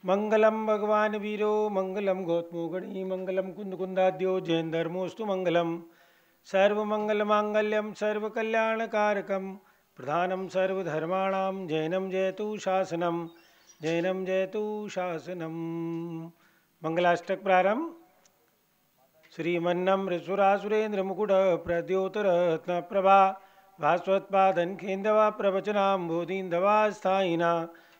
मंगलम भगवान वीरो मंगलम गौतमोगणी मंगलम कुंदकुंदाद्यो जैन धर्मोस्तु मंगलम सर्वमंगल मांगल्यम सर्वकल्याणकारकम प्रधानम सर्वधर्माणां जैनम जयतु शासनम जैनम जयतु शासनम। मंगलाष्टक प्रारंभ। श्रीमन्नम ऋषुरासुरेन्द्र मुकुट प्रद्योतर रत्न प्रभा भास्वत्पादन खेन्दवा प्रवचनाम्बोधीन्दवा स्थायिना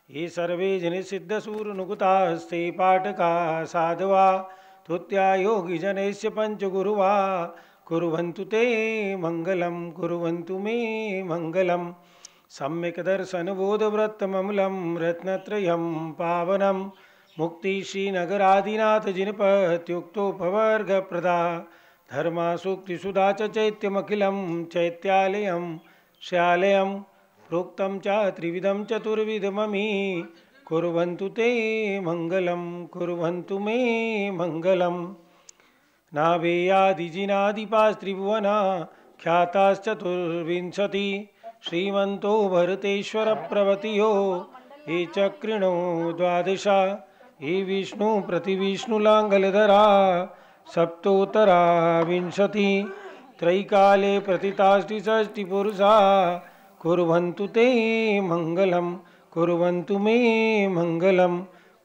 ये सर्वे जनिसिद्धसूरनुकुतास्ते पाठका साधवा तुत्या योगिजनैस्य पञ्चगुरुवा कुर्वन्तु ते मङ्गलं कुर्वन्तु मे मङ्गलं सम्यक् दर्शनबोधव्रतममलं रत्नत्रयं पावनं मुक्तिश्रीनगरादिनाथजिनपत्युक्तोपवर्गप्रदा धर्मासूक्तिसुधा च चैत्यमखिलं चैत्यालयं श्यालयं प्रोक्तं च त्रिविधं चतुर्विधममी कुर्वन्तु ते मङ्गलं कुर्वन्तु मे मङ्गलम्। नावेयादिजिनादिपास्त्रिभुवना ख्याताश्चतुर्विंशति श्रीमन्तो भरतेश्वरप्रवतियो ये चक्रिणो द्वादश ये विष्णु प्रतिविष्णुलाङ्गलधरा सप्तोत्तरा विंशति त्रैकाले प्रतिताष्टिषष्टिपुरुषा कुर्वन्तु ते मङ्गलं कुर्वन्तु मे मङ्गलं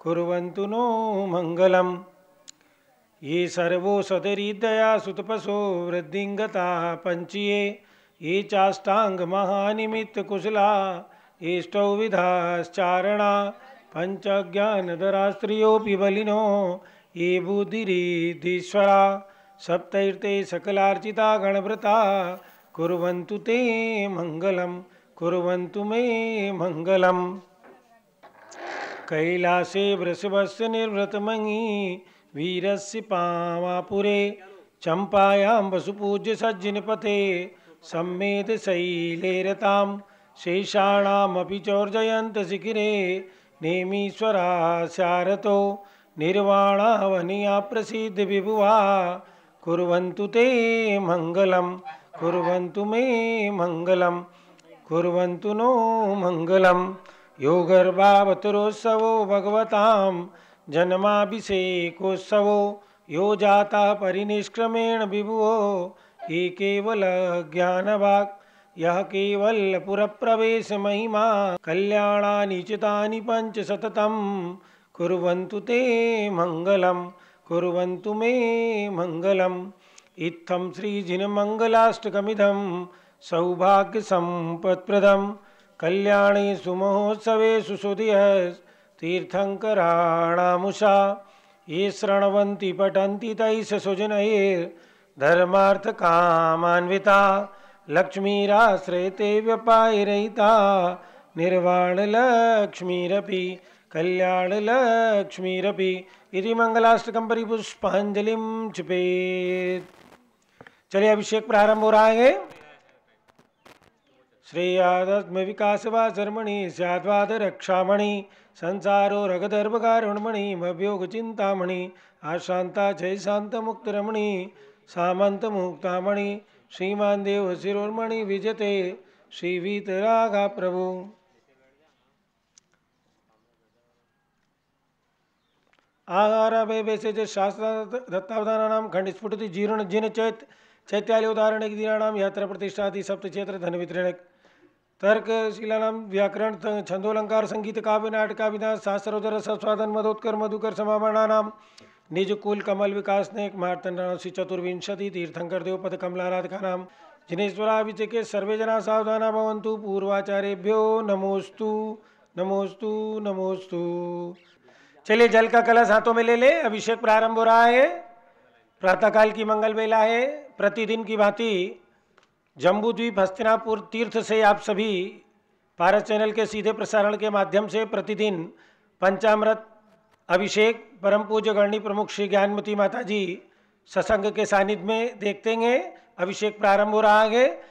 कुर्वन्तु नो मङ्गलम्। ये सर्वो सदरिदया सुतपसो वृद्धिङ्गता पञ्चये ये चाष्टाङ्गमहानिमित्तकुशला एष्टौ विधाश्चारणा पञ्चज्ञानधरास्त्रियोऽपि बलिनो ये बुद्धिरिद्धीश्वरा सप्तैर्ते सकलार्चिता गणव्रता कुर्वन्तु ते मङ्गलं कुर्वन्तु मे मङ्गलम्। कैलासे वृषभस्य निर्वृतमङि वीरस्य पावापुरे चम्पायां वसुपूज्य सज्जनपथे सम्मेदशैलेरतां शेषाणामपि चोर्जयन्तशिखिरे नेमीश्वरा शारतो निर्वाणावनिया प्रसिद्धविभुवा कुर्वन्तु ते मङ्गलं कुर्वन्तु मे मङ्गलं कुर्वन्तु नो मङ्गलम्। यो गर्भावतरोत्सवो भगवतां जन्माभिषेकोत्सवो यो जाता परिनिष्क्रमेण विभुवो ये केवल ज्ञानवाक् यः केवलपुरप्रवेशमहिमा कल्याणानि चितानि पञ्च सततं कुर्वन्तु ते मङ्गलं कुर्वन्तु मे मङ्गलम्। इत्थं श्रीजिनमङ्गलाष्टकमिदं सौभाग्यसम्पत्प्रदं कल्याणेषु महोत्सवेषु सुधीयस्तीर्थङ्कराणामुषा ये शृण्वन्ति पठन्ति तैः सुजनैर्धर्मार्थकामान्विता लक्ष्मीराश्रयते व्यपायरहिता निर्वाणलक्ष्मीरपि कल्याणलक्ष्मीरपि इति मंगलाष्टकं परिपुष्पांजलिं क्षिपेत्। चलिए अभिषेक प्रारंभ हो रहा है। श्रेयादस्म विकासवा शर्मणि स्याद्वाद रक्षामणि संसारो रगदर्भकारुण्मणि भव्योग चिंतामणि आशांता जय शांत मुक्त रमणि सामंत मुक्तामणि श्रीमान देव शिरोमणि विजते श्री वीतरागा प्रभु। आहारावैवेशेज शास्त्र दत्तावधानानां खंडस्फुटति जीर्ण जिन चैत्यालय उदाहरण दीनानां यात्रा प्रतिष्ठादि सप्तक्षेत्र धन वितरण तर्क शिलानां व्याकरण छंदोलंकार संगीत काव्य नाटकाभिधान शास्त्रोदर सस्वादन मदोत्कर मधुकर समावरणानां निज कुल कमल विकास नेक मार्तंडानां श्री चतुर्विंशति तीर्थंकर देव पद कमलाराधकानां जिनेश्वराभिषेके सर्वे जना सावधाना भवन्तु पूर्वाचार्येभ्यो नमोस्तु नमोस्तु नमोस्तु। चलिए जल का कलश हाथों में ले ले। अभिषेक प्रारंभ हो रहा है। प्रातःकाल की मंगल बेला है। प्रतिदिन की भांति जम्बूद्वीप हस्तिनापुर तीर्थ से आप सभी पारस चैनल के सीधे प्रसारण के माध्यम से प्रतिदिन पंचामृत अभिषेक परम पूज्य गणनी प्रमुख श्री ज्ञानमती माता जी सत्संग के सानिध्य में देखते हैं। अभिषेक प्रारंभ हो रहा है।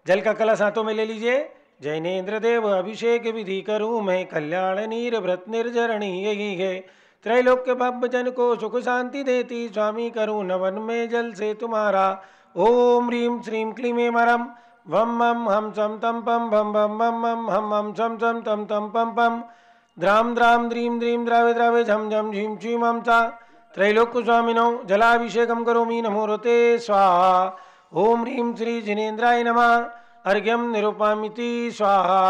जल का कलश हाथों में ले लीजिए। जैनेन्द्र देव अभिषेक विधि करूँ मैं कल्याण नीर व्रत निर्जरणी यही है त्रैलोक्य भव जन को सुख शांति देती स्वामी करूँ नवन में जल से तुम्हारा ओम ह्रीं श्रीं क्लीं मरम वम मम हम सम तम पम भम भम मम मम हम सम सम तम तम पम पम द्राम द्राम द्रीम द्रीम द्रावे द्रावे झम झम झीम झीम हम चा त्रैलोक्य स्वामिनो जलाभिषेकम करोमि नमोरते स्वाहा। ओम ह्रीं श्री जिनेन्द्राय नमः। अर्घ्यम निरूपामिति स्वाहा।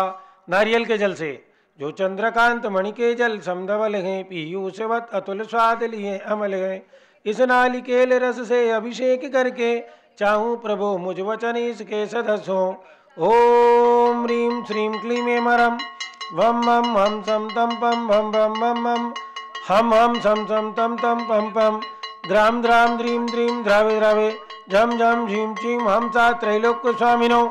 नारियल के जल से जो चंद्रकांत मणि के जल समधवल हैं पीयूषवत अतुल स्वाद लिए अमल है। इस नालिकेल रस से अभिषेक करके चाहूँ प्रभु मुझ वचन इसके सदस्य हो। ओम ह्रीं श्रीं क्लीं मरम वम मम हम सम तम पम भम भम मम मम हम सम सम तम तम पम पम द्राम द्राम द्रीम द्रीम द्रावे द्रावे झम झम झीम झीम हम चा त्रैलोक्य स्वामिनो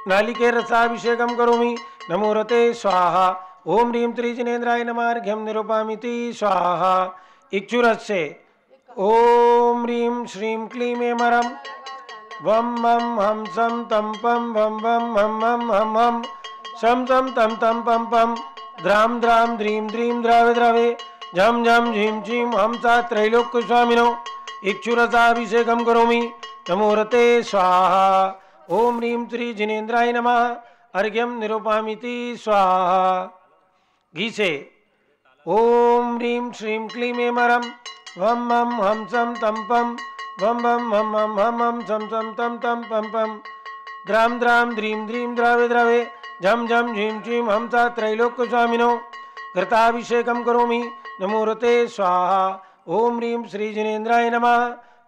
नालिके रसाभिषेकम करोमि नमोरते स्वाहा। ओम ह्रीं श्री जिनेन्द्राय नमः। अर्घ्यम निरूपामिति स्वाहा। इक्षुरस से ओम ह्रीं श्रीं क्लीं मरम वम मम हम सम तम पम भम भम हम हम सम सम तम तम पम पम द्राम द्राम द्रीम द्रीम द्रावे द्रावे झम झम झीम झीम हम चा त्रैलोक्य स्वामिनो इक्षुरसाभिषेकम करोमि नमोरते स्वाहा। ओम ह्रीं श्री जिनेन्द्राय नमः। अर्घ्यम निरूपामिति स्वाहा। घी से ओम ह्रीं श्रीं क्लीं मरम वम मम हम सम तम पम वम बम हम सम सम तम तम पम पम द्राम द्राम द्रीम द्रीम द्रावे द्रावे झम झम झीम झीम हम चा त्रैलोक्य स्वामिनो घृताभिषेकम करोमि नमोरते स्वाहा। ओम ह्रीं श्री जिनेन्द्राय नमः।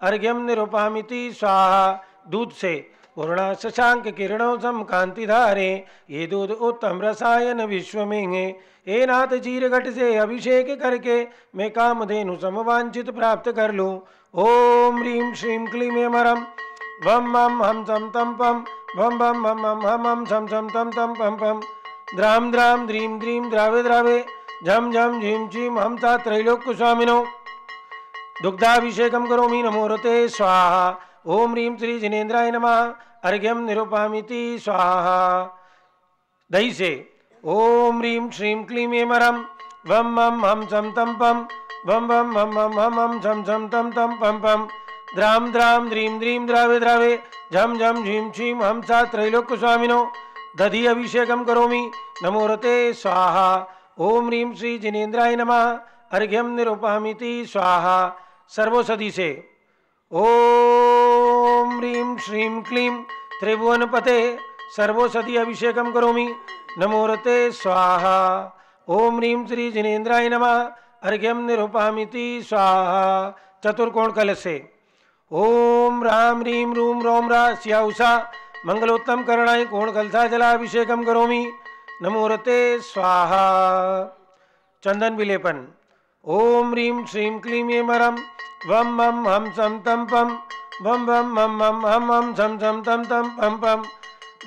अर्घ्यम निरूपामिति स्वाहा। दूध से पूर्णा शशांक किरणों सम कांति धारे ये दूध उत्तम रसायन विश्व में है। हे नाथ चीर घट से अभिषेक करके मैं कामधेनु समवांचित प्राप्त कर लूँ। ओम ह्रीं श्रीं क्लीं मरम वम मम हम सम तम पम वम बम हम सम सम तम तम पम पम द्राम द्राम द्रीम द्रीम द्रावे द्रावे झम झम झीम झीम हम चा त्रैलोक्य स्वामिनो दुग्धाभिषेकम करोमि नमोरते स्वाहा। ओम ह्रीं श्री जिनेन्द्राय नमः। अर्घ्यम निरूपामिति स्वाहा। दही से ओम ह्रीं श्रीं क्लीं मरम वम मम हम सम तम पम वम बम हम सम सम तम तम पम पम द्राम द्राम द्रीम द्रीम द्रावे द्रावे झम झम झीम झीम हम चा त्रैलोक्य स्वामिनो दधि अभिषेकम करोमि नमोरते स्वाहा। ओम ह्रीं श्री जिनेन्द्राय नमः। अर्घ्यम निरूपामिति स्वाहा। सर्वोषधि से ओम ह्रीं श्रीं क्लीं त्रिभुवनपते सर्वोषधि अभिषेकम करोमि नमोरते स्वाहा। ओम ह्रीं श्री जिनेन्द्राय नमः। अर्घ्यम निरूपामिति स्वाहा। चतुर्कोण कलश से ओम राम ह्रीं रूम रोम रा स्याउषा मंगलोत्तम करणाय कोण कलसा जलाभिषेकम करोमि नमोरते स्वाहा। चंदन विलेपन ओम ह्रीं श्रीं क्लीं मरम वम मम हम सम तम पम वम बम हम सम सम तम तम पम पम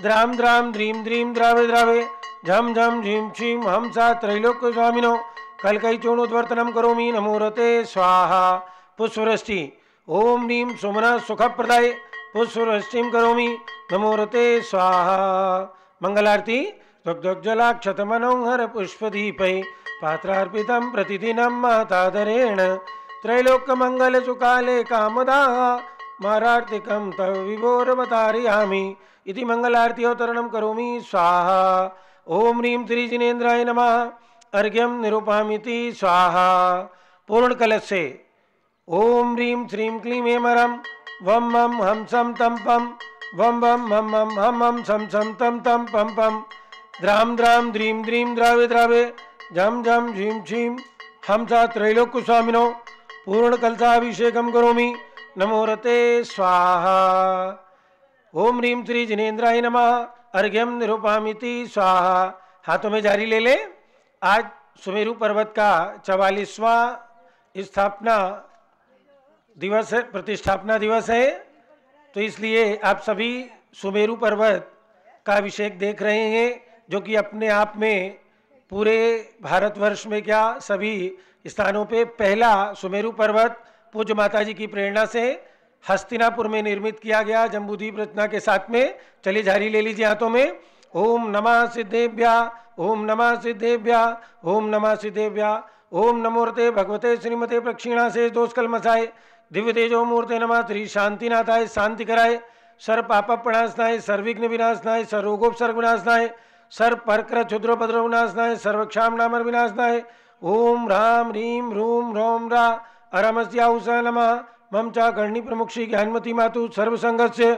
द्राम द्राम द्रीम द्रीम द्रावे द्रावे झम झम झीम झीम हम सा त्रैलोक्य स्वामिनो कलकई चूर्णोद्वर्तनम करोमि नमोरते स्वाहा। पुष्पवृष्टि ओम ह्रीं सुमना सुखप्रदाय पुष्पवृष्टिम करोमि नमोरते स्वाहा। मंगल आरती दुग्धोज्ज्वलाक्षत मनोहर पुष्पदीपै पात्रार्पितं प्रतिदिनं महतादरेण त्रैलोक्य मंगल सुकाले कामदा मारार्तिकं तव विभोरवतारयामि इति मंगल आरती अवतरणं करोमि स्वाहा। ओम ह्रीं श्री जिनेन्द्राय नमः। अर्घ्यम निरूपामिति स्वाहा। पूर्ण कलश से ओम ह्रीं श्रीं क्लीं मरम वम मम हम सम तम पम वम बम हम सम सम तम तम पम पम द्राम द्राम द्रीम द्रीम द्रावे द्रावे झम झम झीम झीम हम सा त्रैलोक्य स्वामिनो पूर्ण कलशाभिषेकम करोमि नमोरते स्वाहा। ओम ह्रीं श्री जिनेन्द्राय नमः। अर्घ्यम निरूपामिति स्वाहा। हाथों में जारी ले ले। आज सुमेरु पर्वत का 44वां स्थापना दिवस है, प्रतिष्ठापना दिवस है, तो इसलिए आप सभी सुमेरु पर्वत का अभिषेक देख रहे हैं, जो कि अपने आप में पूरे भारतवर्ष में क्या सभी स्थानों पे पहला सुमेरु पर्वत पूज्य माता जी की प्रेरणा से हस्तिनापुर में निर्मित किया गया जम्बूद्वीप रचना के साथ में। चलिए झारी ले लीजिए हाथों में। ओम नमः सिद्धेभ्या ओम नमः सिद्धेभ्या ओम नमः सिद्धेभ्या ओम नमोरते भगवते श्रीमते प्रक्षिणा से दोष कलमसाय दिव्य तेजो मूर्ते नमः श्री शांतिनाथाय शांति कराय सर्व पाप प्रणाशनाय सर्विघ्न विनाशनाय सर्वरोगोपसर्ग विनाशनाय सर्व परकर क्षुद्रोपद्रव विनाशनाय सर्वक्षाम नामर विनाशनाय ओम ह्रां ह्रीं ह्रूं ह्रौं रा अरमस्याउस नमः। मम चा गणनी प्रमुख श्री ज्ञानमती मातु सर्वसंगस्य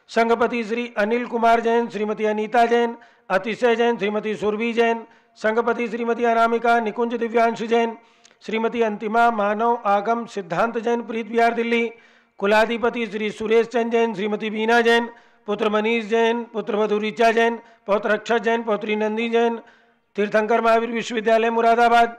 संघपति श्री अनिल कुमार जैन, श्रीमती अनीता जैन, अतिशय जैन, श्रीमती सुरभि जैन, संघपति श्रीमती अनामिका, निकुंज दिव्यांश जैन, श्रीमती अंतिमा, मानव आगम सिद्धांत जैन, प्रीत विहार दिल्ली। कुलाधिपति श्री सुरेश चंद जैन, श्रीमती बीना जैन, पुत्र मनीष जैन, पुत्र वधु ऋचा जैन, पौत्र अक्षत जैन, पौत्री नंदी जैन, तीर्थंकर महावीर विश्वविद्यालय मुरादाबाद।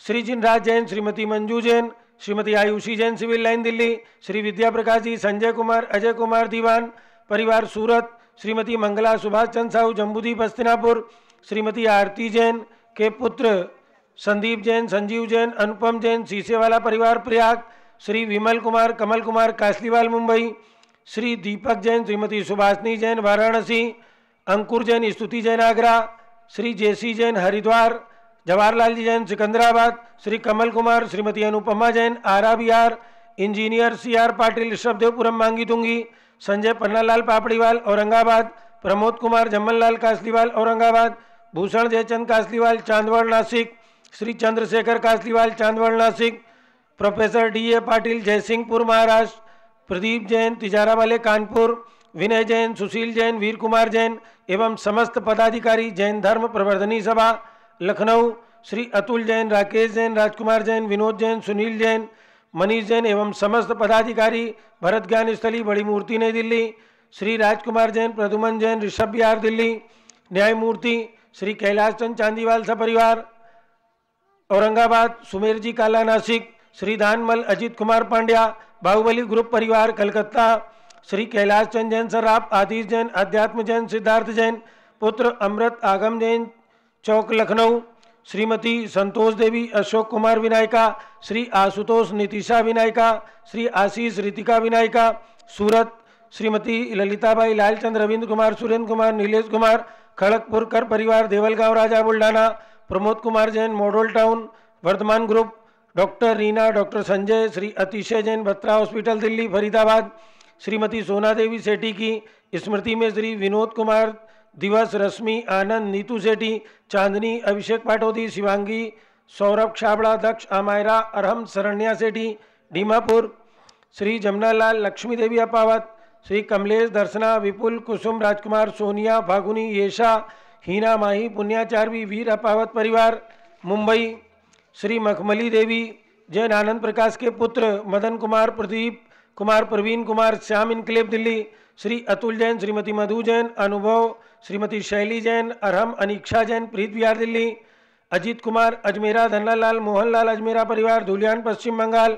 Shri Jinraj Jain, Shrimati Manju Jain, Shrimati Ayushi Jain, civil line Delhi. श्री विद्या प्रकाश जी, संजय कुमार, अजय कुमार दीवान, परिवार सूरत। श्रीमती मंगला सुभाष चंद साहू, जम्बूदीप हस्तिनापुर। श्रीमती आरती जैन के पुत्र संदीप जैन, संजीव जैन, अनुपम जैन, सीसेवाला परिवार Prayag. Shri Vimal Kumar, Kamal Kumar, Kasliwal Mumbai. Shri Deepak Jain, Shrimati Subhashini Jain, Varanasi. Ankur Jain, Stuti Jain, Agra. Shri JC Jain, Haridwar. Jawaharlal ji Jain, Secunderabad. Shri Kamal Kumar, Shrimati Anupama Jain, Ara Bihar. Engineer CR Patil, Rishabhdevpuram Mangi Tungi. Sanjay Pannalal Papdiwal, Aurangabad. Pramod Kumar, Jamnalal Kasliwal, Aurangabad. Bhushan Jaichand Kasliwal, Chandwad Nashik. Shri Chandrashekhar Kasliwal, Chandwad Nashik. Professor DA Patil, Jaysingpur Maharashtra. Pradeep Jain, Tijara वाले, कानपुर। विनय जैन, सुशील जैन, वीर कुमार जैन एवं समस्त पदाधिकारी, जैन धर्म प्रवर्धनी सभा लखनऊ। श्री अतुल जैन, राकेश जैन, राजकुमार जैन, विनोद जैन, सुनील जैन, मनीष जैन एवं समस्त पदाधिकारी, भरत ज्ञान स्थली, बड़ी मूर्ति नई दिल्ली। श्री राजकुमार जैन, प्रदुमन जैन, ऋषभ विहार दिल्ली। न्यायमूर्ति श्री कैलाश चंद चांदीवाल सपरिवार, औरंगाबाद। सुमेर जी काला, नासिक। श्री दानमल अजीत कुमार पांड्या, बाहुबली ग्रुप परिवार, कलकत्ता। श्री कैलाश चंद जैन सर्राफ, आदिश जैन, अध्यात्म जैन, सिद्धार्थ जैन, पुत्र अमृत आगम जैन, चौक लखनऊ। श्रीमती संतोष देवी, अशोक कुमार विनायका। श्री आशुतोष नितिशा विनायका। श्री आशीष रितिका विनायका, सूरत। श्रीमती ललिताबाई लालचंद, रविंद्र कुमार, सुरेंद्र कुमार, नीलेश कुमार, खड़गपुर कर परिवार, Deulgaon, Raja Buldhana. Pramod Kumar Jain, model town, Vardhaman group. Doctor Reena, doctor Sanjay, Shri Atishay Jain, Batra hospital Delhi, Faridabad. Shrimati Sona Devi सेठी की स्मृति में श्री विनोद कुमार दिवस, रश्मि आनंद, नीतू सेठी, चांदनी, अभिषेक पाटोदी, शिवांगी, सौरभ छाबड़ा, दक्ष आमायरा, अरहम शरण्या सेठी, डीमापुर। श्री जमनालाल, लक्ष्मी देवी अपावत। श्री कमलेश, दर्शना, विपुल, कुसुम, राजकुमार, सोनिया, फागुनी, येशा, हीना, माही, पुण्याचार्वी, वीर अपावत परिवार, मुंबई। श्री मखमली देवी जैन, आनंद प्रकाश के पुत्र मदन कुमार, प्रदीप कुमार, प्रवीण कुमार, श्याम इनक्लेव दिल्ली। श्री अतुल जैन, श्रीमती मधु जैन, अनुभव, श्रीमती शैली जैन, अरहम, अनीक्षा जैन, प्रीत विहार दिल्ली। अजीत कुमार, अजमेरा, धन्नालाल, मोहनलाल अजमेरा परिवार, धुलियान, पश्चिम बंगाल।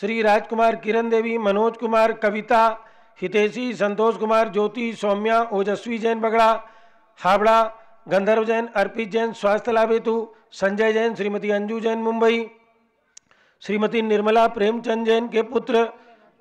श्री राजकुमार, किरण देवी, मनोज कुमार, कविता, हितेशी, संतोष कुमार, ज्योति, सौम्या, ओजस्वी जैन, बगड़ा, हावड़ा। गंधर्व जैन, अर्पित जैन, स्वास्थ्य लाभ हेतु, संजय जैन, श्रीमती अंजू जैन, मुंबई। श्रीमती निर्मला प्रेमचंद जैन के पुत्र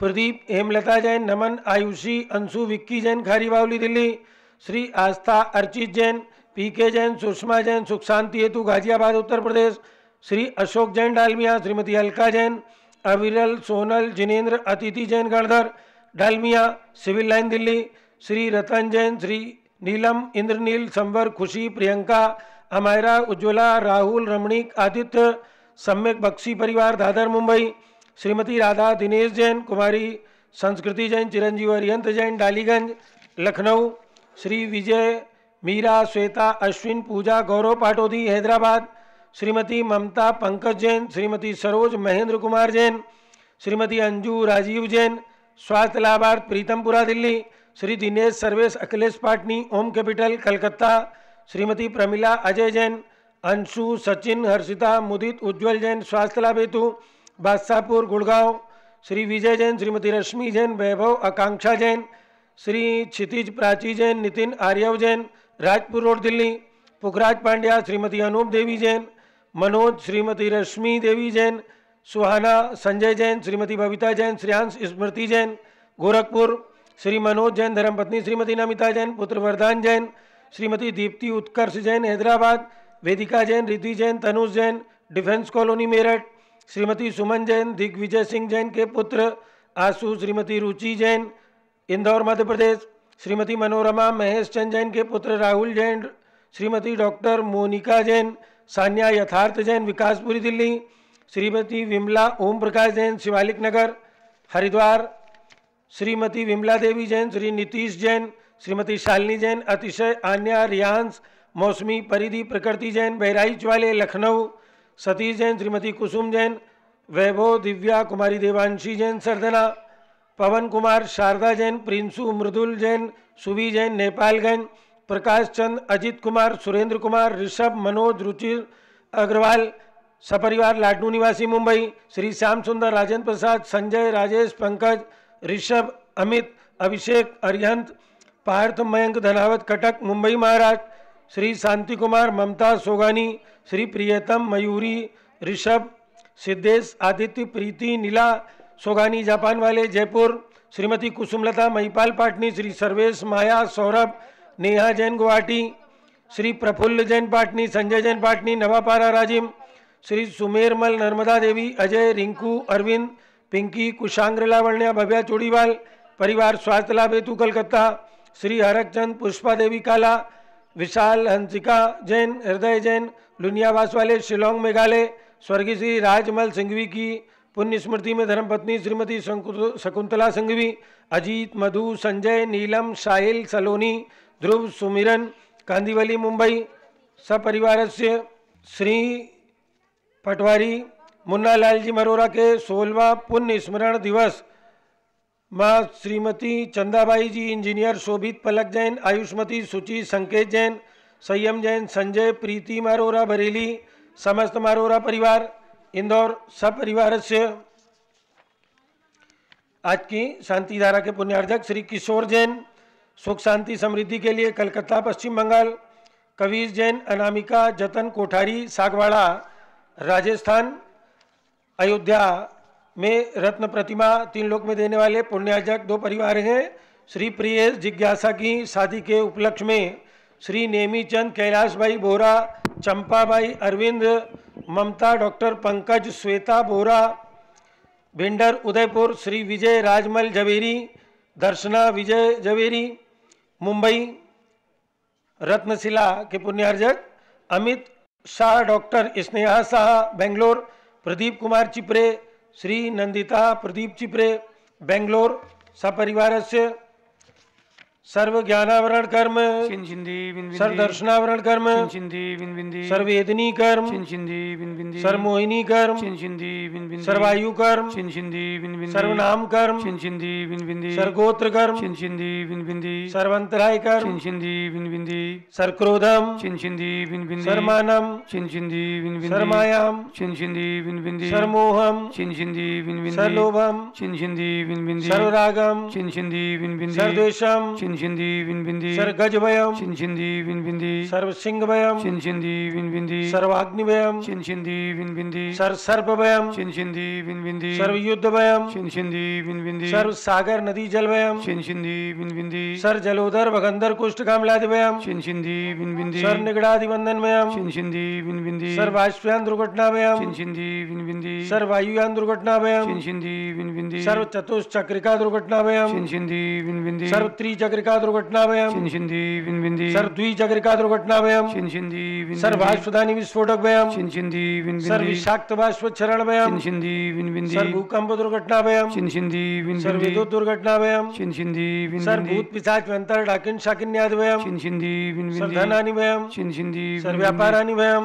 प्रदीप, हेमलता जैन, नमन, आयुषी, अंशु, विक्की जैन, खारीबावली दिल्ली। श्री आस्था, अर्चित जैन, PK जैन, सुषमा जैन, सुख शांति हेतु, गाजियाबाद उत्तर प्रदेश। श्री अशोक जैन, डालमिया। श्रीमती अलका जैन, अविरल, सोनल, जिनेन्द्र, अतिथि जैन, गणधर, डालमिया, सिविल लाइन दिल्ली। श्री रतन जैन, श्री नीलम, इंद्रनील, संवर, खुशी, प्रियंका, अमायरा, उज्ज्वला, राहुल, रमणीक, आदित्य, सम्यक बक्सी परिवार, दादर, मुंबई। श्रीमती राधा, दिनेश जैन, कुमारी संस्कृति जैन, चिरंजीव अरियंत जैन, डालीगंज, लखनऊ। श्री विजय, मीरा, श्वेता, अश्विन, पूजा, गौरव पाटोदी, हैदराबाद। श्रीमती ममता, पंकज जैन, श्रीमती सरोज, महेंद्र कुमार जैन, श्रीमती अंजू, राजीव जैन, स्वास्थ्य लाभार्थ, प्रीतमपुरा दिल्ली। श्री दिनेश, सर्वेश, अखिलेश पाटनी, ओम कैपिटल, कलकत्ता। श्रीमती प्रमिला, अजय जैन, अंशु, सचिन, हर्षिता, मुदित, उज्ज्वल जैन, स्वास्थ्य लाभ हेतु, बादशाहपुर, गुड़गांव। श्री विजय जैन, श्रीमती रश्मि जैन, वैभव, आकांक्षा जैन, श्री क्षितिज, प्राची जैन, नितिन, आर्यव जैन, राजपुर रोड दिल्ली। पुखराज पांड्या, श्रीमती अनूप देवी जैन, मनोज, श्रीमती रश्मि देवी जैन, सुहाना, संजय जैन, श्रीमती बबीता जैन, श्रेयांश, स्मृति जैन, गोरखपुर। श्री मनोज जैन, धर्मपत्नी श्रीमती नमिता जैन, पुत्र वरदान जैन, श्रीमती दीप्ति उत्कर्ष जैन, हैदराबाद। वेदिका जैन, रिद्धि जैन, तनुज जैन, डिफेंस कॉलोनी, मेरठ। श्रीमती सुमन जैन, दिग्विजय सिंह जैन के पुत्र आशु, श्रीमती रुचि जैन, इंदौर, मध्य प्रदेश। श्रीमती मनोरमा महेश चंद जैन के पुत्र राहुल जैन, श्रीमती डॉक्टर मोनिका जैन, सान्या यथार्थ जैन, विकासपुरी दिल्ली। श्रीमती विमला ओम प्रकाश जैन, शिवालिक नगर हरिद्वार। श्रीमती विमला देवी जैन, श्री नीतीश जैन, श्रीमती शालिनी जैन, अतिशय, आन्या, रियांश, मौसमी, परिधि, प्रकृति जैन, बहराइच वाले लखनऊ। सतीश जैन, श्रीमती कुसुम जैन, वैभव, दिव्या कुमारी, देवांशी जैन, सरदना। पवन कुमार, शारदा जैन, प्रिंसू, मृदुल जैन, सुबी जैन, नेपालगंज। प्रकाश चंद, अजित कुमार, सुरेंद्र कुमार, ऋषभ, मनोज, रुचिर अग्रवाल, सपरिवार लाडनू निवासी मुंबई। श्री श्याम सुंदर, राजेंद्र प्रसाद, संजय, राजेश, पंकज, ऋषभ, अमित, अभिषेक, अरिहंत, पार्थ, मयंक, धनावत, कटक मुंबई महाराष्ट्र। श्री शांति कुमार, ममता, सोगानी, श्री प्रियतम, मयूरी, ऋषभ, सिद्धेश, आदित्य, प्रीति, नीला, सोगानी, जापान वाले जयपुर। श्रीमती कुसुमलता, महिपाल पाटनी, श्री सर्वेश, माया, सौरभ, नेहा जैन, गुवाहाटी। श्री प्रफुल्ल जैन पाटनी, संजय जैन पाटनी, नवापारा राजिम। श्री सुमेरमल, नर्मदा देवी, अजय, रिंकू, अरविंद, पिंकी, कुशांग्र, लावण्या, भव्या, चोड़ीवाल परिवार, स्वास्थ्य लाभ हेतु कलकत्ता। श्री हरकचंद, पुष्पा देवी काला, विशाल, हंसिका जैन, हृदय जैन, लुनियावास वाले शिलोंग मेघालय। स्वर्गीय श्री राजमल सिंघवी की पुण्य स्मृति में धर्मपत्नी श्रीमती शकुंतला सिंघवी, अजीत, मधु, संजय, नीलम, साहिल, सलोनी, ध्रुव, सुमिरन, कांदीवली मुंबई सपरिवार से। श्री पटवारी मुन्ना लाल जी मरोरा के 16वां पुण्य स्मरण दिवस। माँ श्रीमती चंदाबाई जी, इंजीनियर शोभित, पलक जैन, आयुष्मती, सुचि, संकेत जैन, संयम जैन, संजय, प्रीति मारोरा, बरेली, समस्त मारोरा परिवार इंदौर सपरिवार से। आज की शांति धारा के पुण्यार्जक श्री किशोर जैन, सुख शांति समृद्धि के लिए कलकत्ता पश्चिम बंगाल। कवीर जैन, अनामिका, जतन कोठारी, सागवाड़ा राजस्थान। अयोध्या में रत्न प्रतिमा 3 लोक में देने वाले पुण्यार्जक 2 परिवार हैं। श्री प्रियेश जिज्ञासा की शादी के उपलक्ष्य में श्री नेमीचंद, कैलाश भाई बोरा, चंपाबाई, अरविंद, ममता, डॉक्टर पंकज, श्वेता बोरा, भिंडर उदयपुर। श्री विजय राजमल जवेरी, दर्शना विजय जवेरी मुंबई। रत्नशिला के पुण्यार्जक अमित शाह, डॉक्टर स्नेहा शाह बेंगलोर। प्रदीप कुमार चिपरे, श्री नंदिता प्रदीप चिपरे बेंगलोर सपरिवार से। सर्व ज्ञानावरण कर्म, सर्व दर्शनावरण कर्म, सर्वेदनी कर्म, सर्वमोहिनी कर्म, सर्वायु कर्म, सर्वनाम कर्म, सर्वगोत्र कर्म, सर्वंतराय कर्म, सर्वक्रोधम, सर्वमानम, सर्वमायाम, सर्वमोहम, सर्वलोभम, सर्वरागम, सर्वद्वेषम, सर्वगजभयम, सर्वसिंहभयम, सर्वाग्निभयम, सर्वसर्पभयम, सर्वयुद्धभयम, सर्वसागर नदी जलभयम, सर्वजलोदर भगंदर कुष्ठ कामलादिभयम, सर्वनिगड़ादिबंधनभयम, सर्ववाष्पयान दुर्घटनाभयम, सर्ववायुयान दुर्घटनाभयम, सर्वचतुश्चक्रिका दुर्घटनाभयम, सर्वत्रिचक्रिका दुर्घटनाभयम, सर्वद्विचक्रिका दुर्घटनाभयम, सर्वबाष्पदानी विस्फोटकभयम, सर्वविषाक्त बाष्पक्षरणभयम, सर्वभूकंप दुर्घटनाभयम, सर्वविद्युत दुर्घटनाभयम, सर्वभूत पिशाच व्यंतर डाकिन शाकिन्यादिभयम, सर्वधनानिभयम, सर्वव्यापारानिभयम,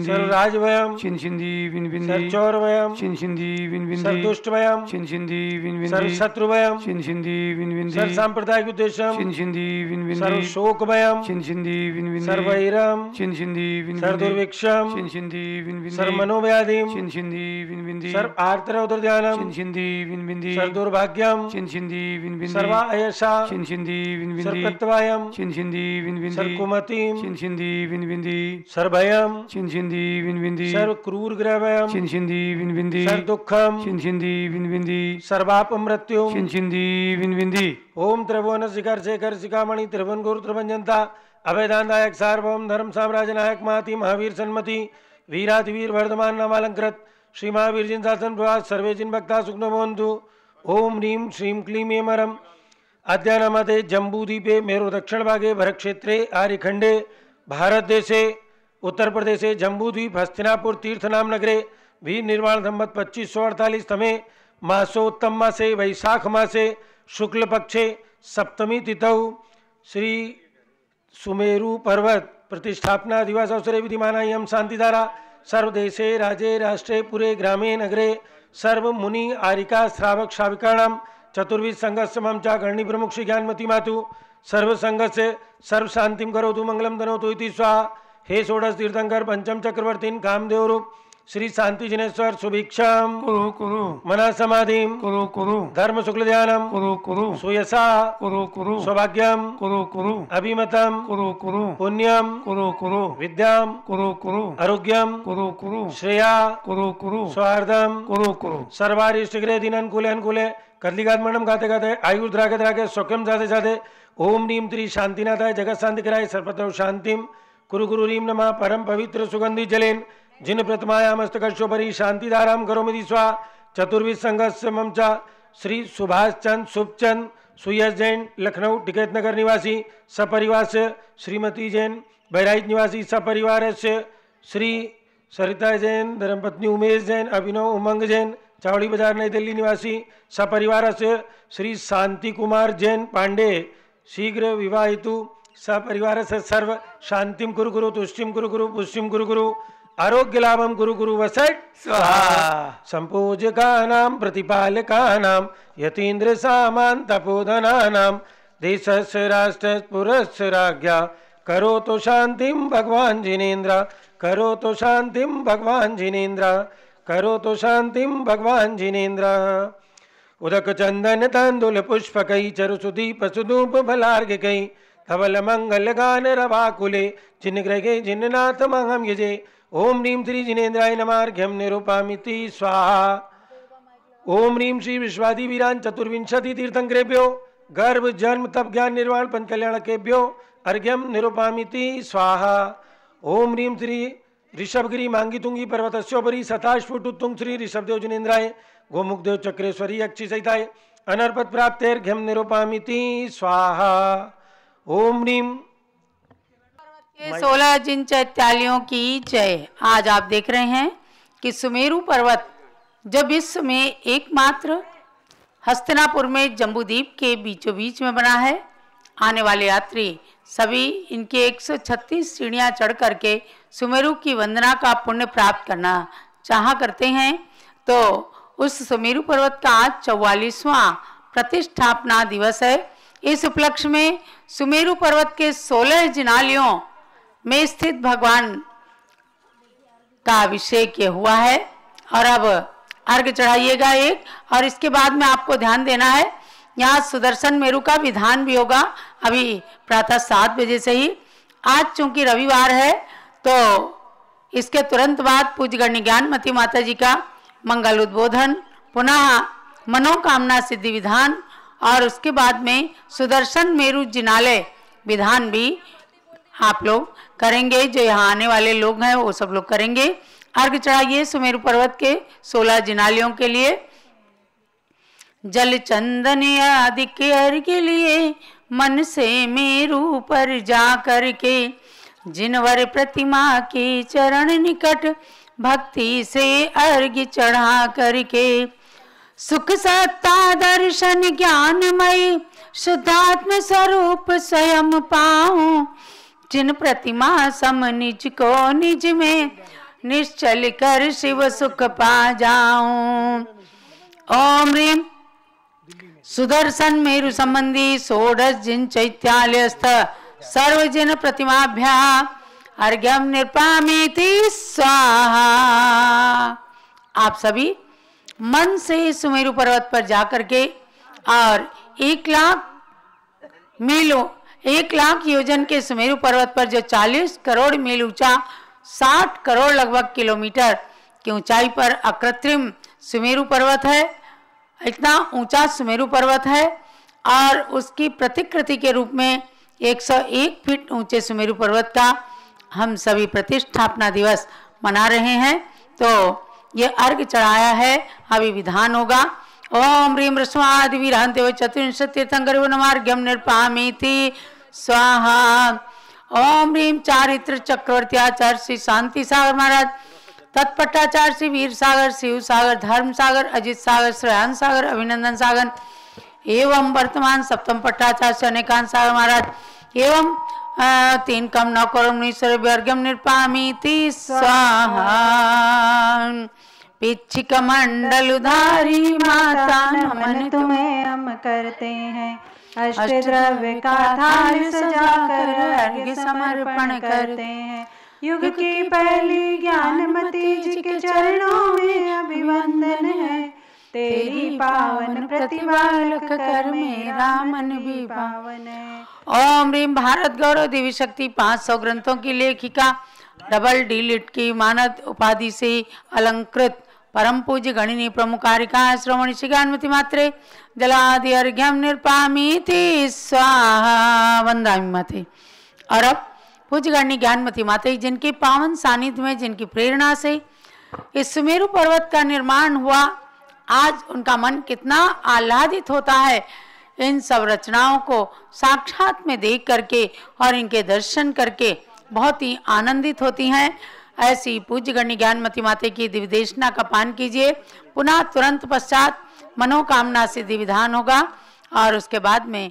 सर्वराजभयम, सर्वचौरभयम, सर्वदुष्टभयम, सर्वशत्रुभयम, सर्वसांप्रदायिक उद्देश्यम, सर्वशोकभयम, सर्वैरम, सर्वदुर्भिक्षम, सर्वमनोव्याधिम, सर्व आर्तरौद्रध्यानम, सर्वदुर्भाग्यम, सर्वायशा, सर्वप्रत्यवायम, सर्वकुमतिम, सर्वभयम, सर्वक्रूरग्रहभयम, सर्वदुःखम, सर्वापमृत्यु। ओम त्रिभुवन शिखर शेखर शिखामणि त्रिभुवन गुरु त्रिभुवनजनता अभयदानदायक सार्वभौम धर्म साम्राज्य नायक महति महावीर सन्मति वीराधिवीर वर्धमान नामालंकृत श्री महावीर जिन शासन प्रवास सर्वे जिन भक्ता सुखनो भवन्तु। ओम ह्रीं श्रीं क्लीं ऐं मरम। अद्यानामते जम्बूद्वीपे मेरु दक्षिण भागे भरतक्षेत्रे आर्यखंडे भारत देशे उत्तर प्रदेशे जम्बूद्वीप हस्तिनापुर तीर्थनाम नगरे वीर निर्वाण संवत् 2548 तमे मासोत्तम मासे वैशाख मासे शुक्ल पक्षे सप्तमी तिथौ श्री सुमेरु पर्वत प्रतिष्ठापना दिवस अवसरे विधिमानायं शांतिधारा सर्वदेशे राज्ये राष्ट्रे पुरे ग्रामे नगरे सर्व मुनि आरिका श्रावक श्राविकाणां चतुर्विध संघस्य मम च गणी प्रमुख श्री ज्ञानमती मातु सर्व संघस्य सर्व शांतिम करोतु मंगलम तनोतु इति स्वाहा। हे षोडश तीर्थंकर पंचम चक्रवर्तीन कामदेव रूप श्री शांति जिनेश्वर सुभिक्षम कुरु कुरु मना समाधिम कुरु कुरु धर्म शुक्ल ध्यानम कुरु कुरु सुयसा कुरु कुरु सौभाग्यम कुरु कुरु अभिमतम कुरु कुरु पुण्यम कुरु कुरु विद्याम कुरु कुरु आरोग्यम कुरु कुरु श्रेया कुरु कुरु सौहार्दम कुरु कुरु सर्वारिष्टग्रह दिन अनुकूले अनुकूले कदलीघात मंडम गाते गाते आयुष द्रागे द्रागे सौख्यम जाते जाते ओम नीम त्रि शांतिनाथाय जगत शांति कराय सर्वत्र शांतिम कुरु गुरु रीम नमः परम पवित्र सुगंधि जलेन जिन प्रतिमायामस्तकोपरि शांतिधाराम करोमि स्वाहा। चतुर्विध संघस्य मम च श्री सुभाष चंद शुभचंद सुयश जैन लखनऊ टिकैत नगर निवासी सपरिवार से श्रीमती जैन बहराइच निवासी सपरिवार से श्री सरिता जैन धर्मपत्नी उमेश जैन अभिनव उमंग जैन चावड़ी बाजार नई दिल्ली निवासी सपरिवार से श्री शांति कुमार जैन पांडे शीघ्र विवाहितु सपरिवार से सर्व शांतिम कुरु गुरु तुष्टिम कुरु गुरु पुष्टिम कुरु गुरु आरोग्य लाभम गुरु गुरु वसट स्वाहा। संपूजकानां प्रतिपालकानां यतीन्द्र सामान तपोधनानां देशस्य राष्ट्रस्य पुरस्य राज्ञा करोतु शांतिं भगवान जिनेन्द्र करोतु शांतिं भगवान जिनेन्द्र करोतु शांतिं भगवान जिनेन्द्र। उदक चंदन तांदुल पुष्पकई चरु सुदीप सुधूप फलार्घ्यकई धवल मंगल गान रवाकुले जिनग्रहे जिन्नाथ महं यजे ओम ह्रीं श्री जिनेन्द्राय नमार्घ्यम निरूपामिति स्वाहा। ओम ह्रीं श्री विश्वादि वीरान चतुर्विंशति तीर्थंकरेभ्यो गर्भ जन्म तप ज्ञान निर्वाण पंचकल्याणकेभ्यो अर्घ्यम निरूपामिति स्वाहा। ओम ह्रीं श्री ऋषभगिरी मांगीतुंगी पर्वतस्योपरि सताश्फुटुत्तुंग श्री ऋषभदेव जिनेन्द्राय गोमुखदेव चक्रेश्वरी अक्षि सहिताय अनर्पत प्राप्तेर्घ्यम निरूपामिति स्वाहा। ओम ह्रीं 16 जिन चैत्यालियों की जय। आज आप देख रहे हैं कि सुमेरु पर्वत जो विश्व में एकमात्र हस्तिनापुर में जम्बूद्वीप के बीचों बीच में बना है, आने वाले यात्री सभी इनके 136 सीढ़ियां चढ़ करके सुमेरु की वंदना का पुण्य प्राप्त करना चाहा करते हैं। तो उस सुमेरु पर्वत का आज 44वां प्रतिष्ठापना दिवस है। इस उपलक्ष्य में सुमेरु पर्वत के 16 जिनालियों में स्थित भगवान का अभिषेक किया हुआ है। और अब अर्घ चढ़ाइएगा एक, और इसके बाद में आपको ध्यान देना है यहाँ सुदर्शन मेरु का विधान भी होगा अभी प्रातः 7 बजे से ही। आज चूंकि रविवार है तो इसके तुरंत बाद पूज्यगण्य ज्ञानमती माता जी का मंगल उद्बोधन, पुनः मनोकामना सिद्धि विधान, और उसके बाद में सुदर्शन मेरु जिनालय विधान भी आप लोग करेंगे। जो यहाँ आने वाले लोग हैं वो सब लोग करेंगे। अर्घ चढ़ाइए सुमेरु पर्वत के 16 जिनालियों के लिए। जल चंदन आदि के अर्घ के लिए मन से मेरु पर जा करके जिनवर प्रतिमा के चरण निकट भक्ति से अर्घ चढ़ा करके सुख सत्ता दर्शन ज्ञानमय शुद्धात्म स्वरूप स्वयं पाऊं जिन प्रतिमा सम निज को निज में निश्चल कर शिव सुख पा जाऊं। ओम ह्रीं सुदर्शन मेरु संबंधी 16 जिन चैत्यालयस्थ सर्वजन प्रतिमाभ्या अर्घ्यम निर्पामेति स्वाहा। आप सभी मन से सुमेरु पर्वत पर जाकर के और 1 लाख योजन के सुमेरु पर्वत पर जो 40 करोड़ मील ऊंचा 60 करोड़ लगभग किलोमीटर की ऊंचाई पर अकृत्रिम सुमेरु पर्वत है। इतना ऊंचा सुमेरु पर्वत है और उसकी प्रतिकृति के रूप में 101 फीट ऊंचे सुमेरु पर्वत का हम सभी प्रतिष्ठापना दिवस मना रहे हैं। तो ये अर्घ चढ़ाया है, अभी विधान होगा। ओम ह्रीं ह्रस्वादि वीरांते व चतुर्विंशति तीर्थंकरेभ्यो नमार्घ्यम निर्पामीति स्वाहा। ओम ह्रीम चारित्र चक्रवर्त्याचार्य श्री शांति सागर महाराज, तत्पट्टाचार्य श्री वीर सागर, शिव सागर, धर्म सागर, अजित सागर, श्रेयांश सागर, अभिनंदन सागर एवं वर्तमान सप्तम पट्टाचार्य श्री अनेकांत सागर महाराज एवं 3 कम 9 करोड़ मुनीश्वर वर्गम निर्पामीति स्वाहा। पिच्छिक मंडल उधारी माता नमन तुम्हें हम करते हैं। अष्टद्रव्य का थाल सजाकर अर्घ्य समर्पण करते हैं। युग की पहली ज्ञानमती जी के चरणों में अभिवंदन है। तेरी पावन प्रतिभा लख कर मेरा मन भी पावन है। ओम ह्रीम भारत गौरव देवी शक्ति 500 ग्रंथों की लेखिका, डबल डी लिट की मानद उपाधि से अलंकृत परम पूज्य गणिनी प्रमुखारिका श्रवणी शिगान्मति मात्रे जलादि अर्घ्यम निर्पामीति स्वाहा वंदामि माते। और अब पूज्य गणनी ज्ञानमती माता जिनके पावन सानिध्य में, जिनकी प्रेरणा से इस सुमेरु पर्वत का निर्माण हुआ, आज उनका मन कितना आह्लादित होता है इन सब रचनाओं को साक्षात में देख करके और इनके दर्शन करके बहुत ही आनंदित होती हैं। ऐसी पूज्य गणनी ज्ञानमती माता की दिव्यदेशना का पान कीजिए। पुनः तुरंत पश्चात मनोकामना सिद्धि विधान होगा और उसके बाद में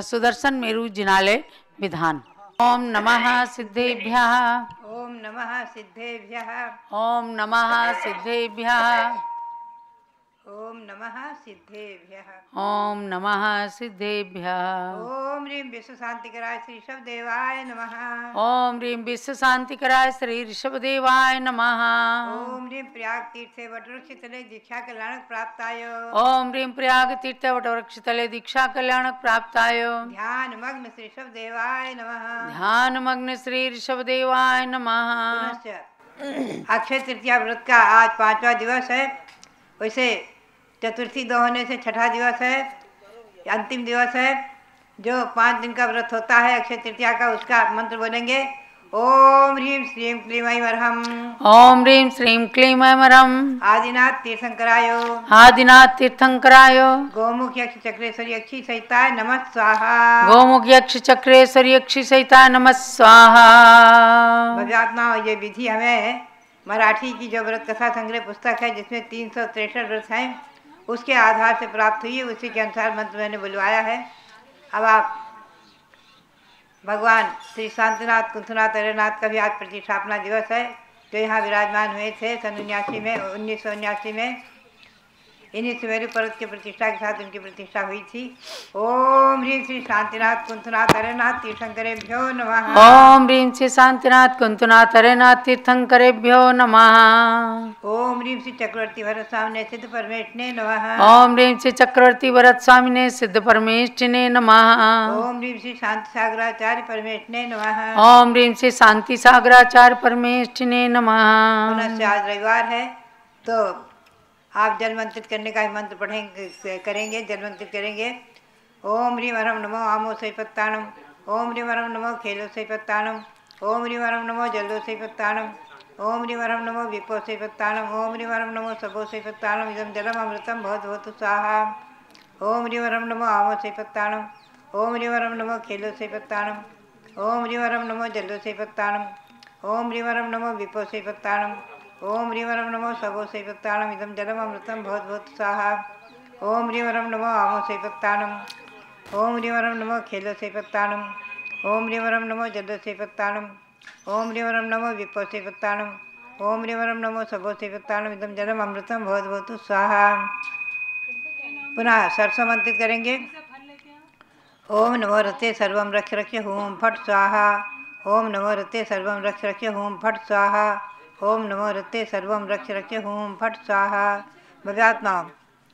सुदर्शन मेरु जिनालय विधान। ओम नमः सिद्धेभ्यः। ओम नमः सिद्धेभ्यः। ओम नमः सिद्धेभ्यः। ओम नमः सिद्धेभ्यः। ओम नमः सिद्धेभ्यः। ओम ह्रीं विश्व शांतिकराय श्री ऋषभदेवाय नमः। ओम ह्रीं विश्व शांतिकराय श्री ऋषभदेवाय नमः। ओम ह्रीं प्रयाग तीर्थे वटवृक्ष तले दीक्षा कल्याणक प्राप्ताय। ओम ह्रीं प्रयाग तीर्थ वटवृक्ष तले दीक्षा कल्याणक प्राप्ताय। ध्यान मग्न श्री ऋषभदेवाय नमः। ध्यान मग्न श्री ऋषभदेवाय नमः। पुनश्च अक्षय तृतीया व्रत का आज 5वां दिवस है। वैसे चतुर्थी दो होने से छठा दिवस है, अंतिम दिवस है। जो 5 दिन का व्रत होता है अक्षय तृतीया का, उसका मंत्र बोलेंगे। ओम ह्रीं श्रीं क्लीं ऐं वरहम्। ओम ह्रीं श्रीं क्लीं ऐं वरहम्। आदिनाथ तीर्थंकराय। आदिनाथ तीर्थंकराय। गोमुख यक्ष चक्रेश्वरी यक्षी सहिताय नमः स्वाहा। गोमुख यक्ष चक्रेश्वरी यक्षी सहिताय नमः स्वाहा। भव्यात्मा, ये विधि हमें मराठी की जो व्रत कथा संग्रह पुस्तक है जिसमें 363 व्रत हैं, उसके आधार से प्राप्त हुई है। उसी के अनुसार मंत्र मैंने बुलवाया है। अब आप भगवान श्री शांतिनाथ कुंथनाथ अरेनाथ का भी आज प्रतिष्ठापना दिवस है, जो यहाँ विराजमान हुए थे सन 1979 में। इन्हीं सुमेरु पर्वत की प्रतिष्ठा के साथ उनकी प्रतिष्ठा हुई थी। ओम ह्रीं श्री शांतिनाथ कुंथनाथ अरेनाथ तीर्थंकरेभ्यो नमः। ओम ह्रीं श्री शांतिनाथ कुंतनाथ अरेनाथ तीर्थंकरेभ्यो नमः। ओम ह्रीं श्री चक्रवर्ती भरत स्वामिने सिद्ध परमेष्ठिने नमः। ओम ह्रीं श्री चक्रवर्ती भरत स्वामिने सिद्ध परमेष्ठिने नमः। ओम ह्रीं श्री शांति सागराचार्य परमेष्ठिने नमः। ओम ह्रीं श्री शांति सागराचार्य परमेष्ठिने नमः। पुनः आज रविवार है तो आप जल मंत्रित करने का मंत्र पढ़ेंगे, करेंगे, जल मंत्रित करेंगे। ओम ह्रीं वरम नमो आमो सैपत्ताणम। ओम ह्रीं वरम नमो खेलो सैपत्ताणम। ओम ह्रीं वरम नमो जलो सैपत्ताणम। ओम ह्रीं वरम नमो विपो सैपत्ताणम। ओम ह्रीं वरम नमो सबो सैपत्ताणम। इदं जलम अमृतम भवतु स्वाहा। ओम ह्रीं वरम नमो आमो सैपत्ताणम। ओम ह्रीं वरम नमो खेलो सैपत्ताणम। ओम ह्रीं वरम नमो जलो सैपत्ताणम। ओम ह्रीं वरम नमो विपो सैपत्ताणम। ओम ह्रीं वरम नमो सबो सैपत्ताणम। इदं जलम अमृतम भवतु स्वाहा। ओम ह्रीं वरम नमो आमो सैपत्ताणम। ओम ह्रीं वरम नमो खेलो सैपत्ताणम। ओम ह्रीं वरम नमो जलो सैपत्ताणम। ओम ह्रीं वरम नमो विपो सैपत्ताणम। ओम ह्रीं वरम नमो सबो सैपत्ताणम। इदं जलम अमृतम भवतु स्वाहा। पुनः सरसों मंत्रित करेंगे। ओम नमो रते सर्वं रक्ष रक्ष हूं फट स्वाहा। ओम नमो रते सर्वं रक्ष रक्ष हूं फट स्वाहा। ओम नमो रते सर्वं रक्ष रक्ष हूं फट स्वाहा। भव्यात्मा,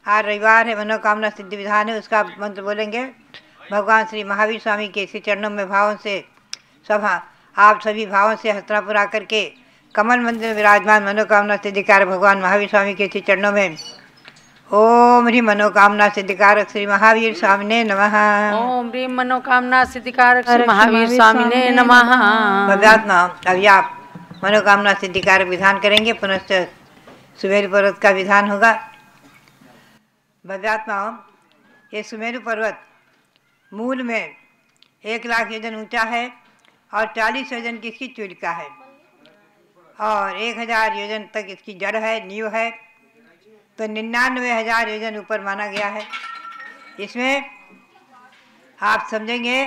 आज रविवार है, मनोकामना सिद्धि विधान है, उसका मंत्र बोलेंगे। भगवान श्री महावीर स्वामी के श्री चरणों में भावों से आप सभी भावों से हस्तना पूरा करके कमल मंदिर में विराजमान मनोकामना सिद्धिकारक भगवान महावीर स्वामी के श्री चरणों में ओम ह्रीं मनोकामना सिद्धिकारक श्री महावीर स्वामिने नमः। ओम ह्रीं मनोकामना सिद्धिकारक श्री महावीर स्वामिने नमः। भव्यात्मा, अभी आप मनोकामना सिद्धिकारक विधान करेंगे। पुनश्च सुमेरु पर्वत का विधान होगा। भव्यात्मा, ये सुमेरु पर्वत मूल में 1 लाख योजन ऊंचा है और 40 योजन की इसकी चूलिका है और 1000 योजन तक इसकी जड़ है, नींव है। तो 99,000 योजन ऊपर माना गया है। इसमें आप समझेंगे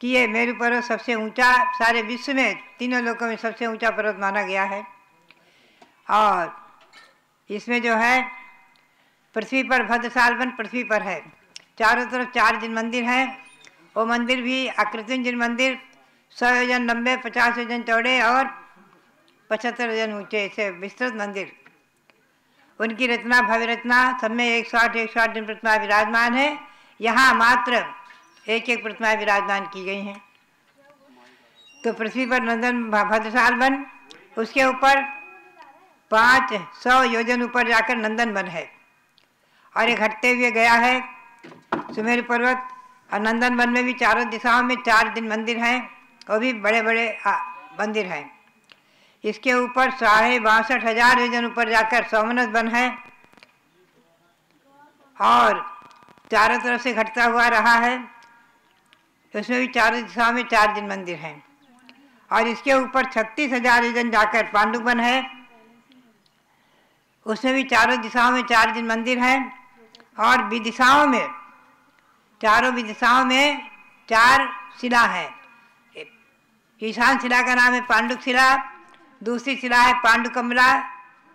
कि ये मेरू पर्वत सबसे ऊंचा, सारे विश्व में तीनों लोकों में सबसे ऊंचा पर्वत माना गया है। और इसमें जो है पृथ्वी पर भद्रसाल पृथ्वी पर है, चारों तरफ 4 जिन मंदिर हैं। वो मंदिर भी आकृतिन जिन मंदिर 100 योजन लंबे, 50 योजन चौड़े और 75 योजन ऊंचे, ऐसे विस्तृत मंदिर। उनकी रचना, भव्य रचना, सब में 108 जिन प्रतिमा विराजमान है। यहाँ मात्र एक प्रतिमा विराजमान की गई हैं। तो पृथ्वी पर नंदन भद्रसाल वन, उसके ऊपर 500 योजन ऊपर जाकर नंदन वन है और एक घटते हुए गया है सुमेरु पर्वत। और नंदन वन में भी चारों दिशाओं में 4 दिन मंदिर हैं, वो भी बड़े बड़े मंदिर हैं। इसके ऊपर 62,500 योजन ऊपर जाकर सोमनाथ वन है और चारों तरफ से घटता हुआ रहा है। उसमें भी चारों दिशाओं में 4 दिन मंदिर हैं। और इसके ऊपर 36,000 योजन जाकर पांडुक वन है, उसमें भी चारों दिशाओं में 4 दिन मंदिर हैं। और विदिशाओं में, चारों विदिशाओं में 4 शिला हैं। ईशान शिला का नाम है पांडुक शिला, दूसरी शिला है पांडुकमला,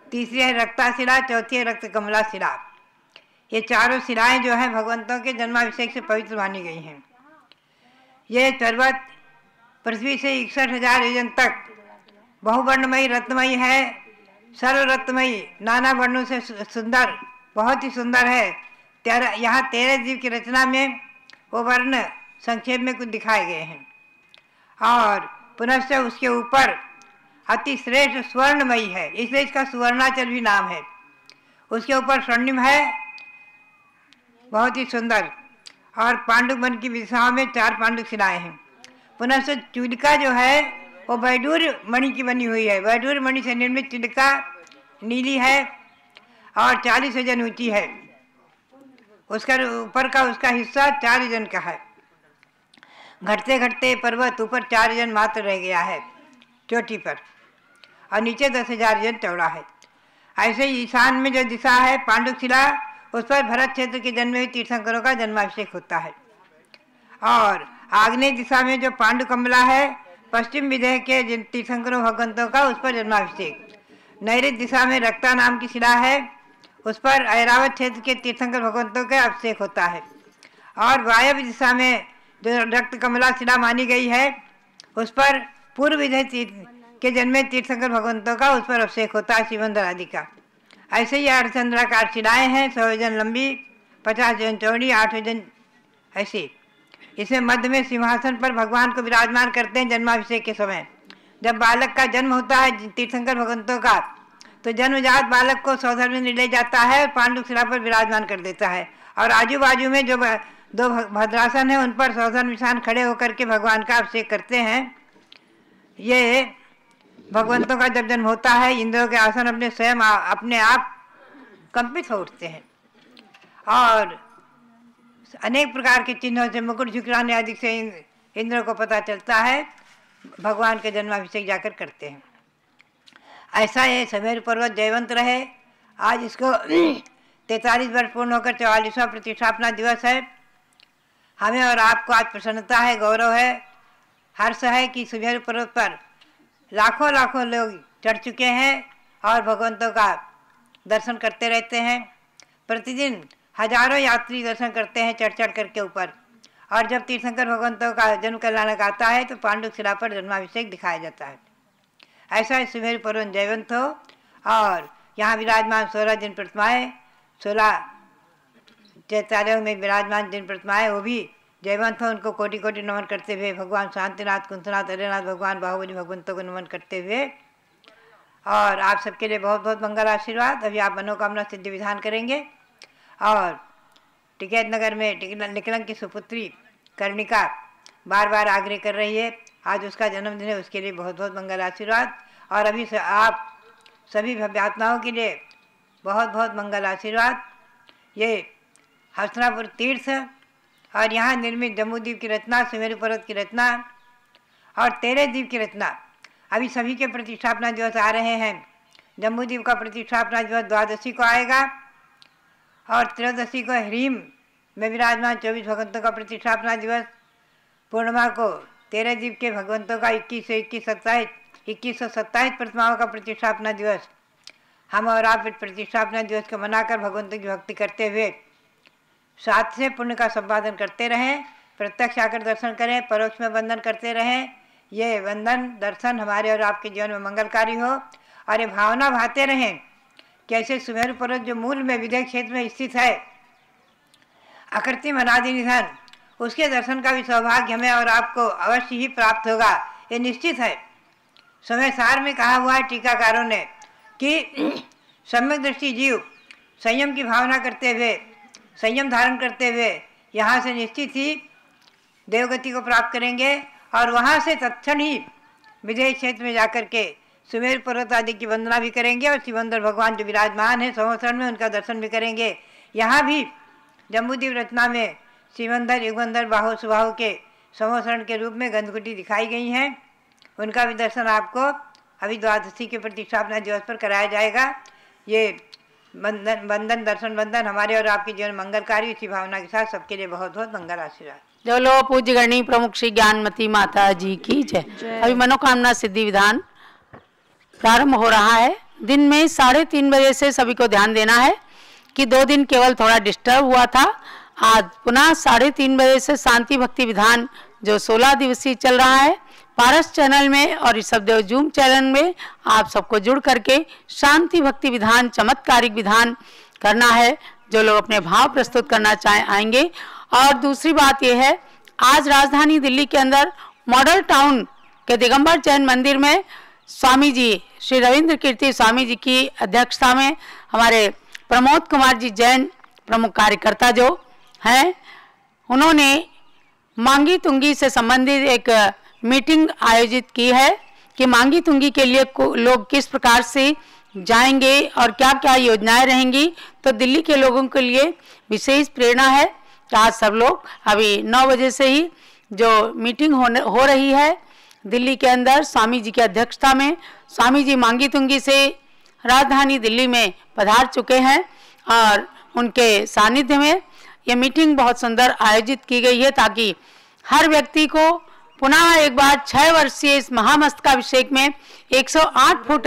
तीसरी है रक्ता शिला, चौथी है रक्त कमला शिला। ये चारों शिलाएं जो हैं भगवंतों के जन्माभिषेक से पवित्र मानी गई हैं। ये पर्वत पृथ्वी से 61,000 योजन तक बहुवर्णमयी रत्नमयी है, सर्वरत्नमयी, नाना वर्णों से सुंदर, बहुत ही सुंदर है। यहाँ 13 जीव की रचना में वो वर्ण संक्षेप में कुछ दिखाए गए हैं। और पुनश्च उसके ऊपर अति श्रेष्ठ स्वर्णमयी है, इसलिए इसका सुवर्णाचल भी नाम है। उसके ऊपर स्वर्णिम है, बहुत ही सुंदर। और पांडुक वन की दिशाओं में 4 पांडुक शिलाएं हैं। पुनः चूलिका जो है वो वैडूर्य मणि की बनी हुई है। वैडूर्य मणि से निर्मित चूलिका नीली है और 40 योजन ऊंची है। उसका ऊपर का उसका हिस्सा 4 योजन का है। घटते घटते पर्वत ऊपर 4 योजन मात्र रह गया है चोटी पर, और नीचे 10,000 योजन चौड़ा है। ऐसे ही ईशान में जो दिशा है पांडुक शिला, उस पर भरत क्षेत्र के जन्मे हुए तीर्थंकरों का जन्माभिषेक होता है। और आग्नेय दिशा में जो पांडुकमला है, पश्चिम विदेह के जिन तीर्थंकरों भगवंतों का, उस पर जन्माभिषेक। नैऋत्य दिशा में रक्ता नाम की शिला है, उस पर ऐरावत क्षेत्र के तीर्थंकर भगवंतों का अभिषेक होता है। और वायव्य दिशा में जो रक्त कमला शिला मानी गई है, उस पर पूर्व विदेह के जन्मे तीर्थंकर भगवंतों का उस पर अभिषेक होता है, शिवंदर आदि का। ऐसे ही अर्धचंद्राकार शिलाएँ हैं, 100 योजन लंबी, 50 योजन चौड़ी, 8 योजन ऐसी। इसमें मध्य में सिंहासन पर भगवान को विराजमान करते हैं जन्माभिषेक के समय। जब बालक का जन्म होता है तीर्थंकर भगवंतों का, तो जन्मजात बालक को सौधर्म में ले जाता है और पांडुक शिला पर विराजमान कर देता है। और आजू बाजू में जो 2 भद्रासन है, उन पर सौधर्म निशान खड़े होकर के भगवान का अभिषेक करते हैं। ये भगवंतों का जब जन्म होता है, इंद्रों के आसन अपने स्वयं अपने आप कंपित हो उठते हैं और अनेक प्रकार के चिन्हों से, मुकुट झुकराने आदि से इंद्र को पता चलता है, भगवान के जन्माभिषेक जाकर करते हैं। ऐसा ये सुमेरु पर्वत जयवंत रहे। आज इसको 43 वर्ष पूर्ण होकर 44वां प्रतिष्ठापना दिवस है। हमें और आपको आज प्रसन्नता है, गौरव है, हर्ष है कि सुमेरु पर्वत पर लाखों लाखों लोग चढ़ चुके हैं और भगवंतों का दर्शन करते रहते हैं। प्रतिदिन हजारों यात्री दर्शन करते हैं चढ़ चढ़ करके ऊपर। और जब तीर्थंकर भगवंतों का जन्म कल्याणक आता है तो पांडुक शिला पर जन्माभिषेक दिखाया जाता है। ऐसा ही सुमेरु पर्वत जयवंत हो। और यहाँ विराजमान 16 जिन प्रतिमाएँ, 16 चैत्यालयों में विराजमान जिन प्रतिमाएँ, वो भी जयवंत हो। उनको कोटि कोटि नमन करते हुए भगवान शांतिनाथ, कुंतनाथ, अरेनाथ भगवान, बाहुबली भगवंतों को नमन करते हुए। और आप सबके लिए बहुत बहुत मंगल आशीर्वाद। अभी आप मनोकामना सिद्धि विधान करेंगे। और टिकैत नगर में निकलंक की सुपुत्री कर्णिका बार बार आग्रह कर रही है, आज उसका जन्मदिन है, उसके लिए बहुत बहुत मंगल आशीर्वाद। और अभी से आप सभी भव्यात्माओं के लिए बहुत बहुत मंगल आशीर्वाद। ये हस्तिनापुर तीर्थ और यहाँ निर्मित जम्बूद्वीप की रचना, सुमेरु पर्वत की रचना और 13 द्वीप की रचना। अभी सभी के प्रतिष्ठापना दिवस आ रहे हैं। जम्बूद्वीप का प्रतिष्ठापना दिवस द्वादशी को आएगा और त्रयोदशी को ह्रीम में विराजमान 24 भगवंतों का प्रतिष्ठापना दिवस। पूर्णिमा को 13 द्वीप के भगवंतों का 2127 प्रतिमाओं का प्रतिष्ठापना दिवस। हम और आप इस प्रतिष्ठापना दिवस को मनाकर भगवंतों की भक्ति करते हुए साथ से पुण्य का संपादन करते रहें। प्रत्यक्ष आकर दर्शन करें, परोक्ष में वंदन करते रहें। ये वंदन दर्शन हमारे और आपके जीवन में मंगलकारी हो और ये भावना भाते रहें कि ऐसे सुमेरु पर्वत जो मूल में विदेह क्षेत्र में स्थित है, आकृति अनादि निधन, उसके दर्शन का भी सौभाग्य हमें और आपको अवश्य ही प्राप्त होगा, ये निश्चित है। समय सार में कहा हुआ है टीकाकारों ने कि सम्यक दृष्टि जीव संयम की भावना करते हुए, संयम धारण करते हुए यहाँ से निश्चित ही देवगति को प्राप्त करेंगे और वहाँ से तत्क्षण ही विदेह क्षेत्र में जाकर के सुमेर पर्वत आदि की वंदना भी करेंगे और शिवंदर भगवान जो विराजमान है संवत्सरण में उनका दर्शन भी करेंगे। यहाँ भी जम्बूद्वीप रचना में शिवंदर, युगंधर, बाहु सुबाहु के संवत्सरण के रूप में गंधकुटी दिखाई गई हैं। उनका भी दर्शन आपको अभी द्वादशी के प्रतिष्ठापना दिवस पर कराया जाएगा। ये बंधन दर्शन बंधन हमारे और आपके जीवन मंगलकारी, इसी भावना के साथ सबके लिए बहुत बहुत मंगल आशीर्वाद। जो लो पूज्य गणी प्रमुख श्री ज्ञानमती माता जी की जय। अभी मनोकामना सिद्धि विधान प्रारंभ हो रहा है। दिन में 3:30 बजे से सभी को ध्यान देना है कि 2 दिन केवल थोड़ा डिस्टर्ब हुआ था। आज पुनः 3:30 बजे से शांति भक्ति विधान जो 16 दिवसीय चल रहा है, पारस चैनल में और ऋषभदेव जूम चैनल में आप सबको जुड़ करके शांति भक्ति विधान, चमत्कारिक विधान करना है। जो लोग अपने भाव प्रस्तुत करना चाहें आएंगे। और दूसरी बात यह है, आज राजधानी दिल्ली के अंदर मॉडल टाउन के दिगंबर जैन मंदिर में स्वामी जी श्री रविंद्र कीर्ति स्वामी जी की अध्यक्षता में हमारे प्रमोद कुमार जी जैन प्रमुख कार्यकर्ता जो हैं, उन्होंने मांगी तुंगी से संबंधित एक मीटिंग आयोजित की है कि मांगी तुंगी के लिए लोग किस प्रकार से जाएंगे और क्या क्या योजनाएं रहेंगी। तो दिल्ली के लोगों के लिए विशेष प्रेरणा है कि आज सब लोग अभी 9 बजे से ही जो मीटिंग हो रही है दिल्ली के अंदर स्वामी जी की अध्यक्षता में, स्वामी जी मांगी तुंगी से राजधानी दिल्ली में पधार चुके हैं और उनके सानिध्य में ये मीटिंग बहुत सुंदर आयोजित की गई है ताकि हर व्यक्ति को पुनः एक बार 6 वर्षीय इस महामस्तकाभिषेक में 108 फुट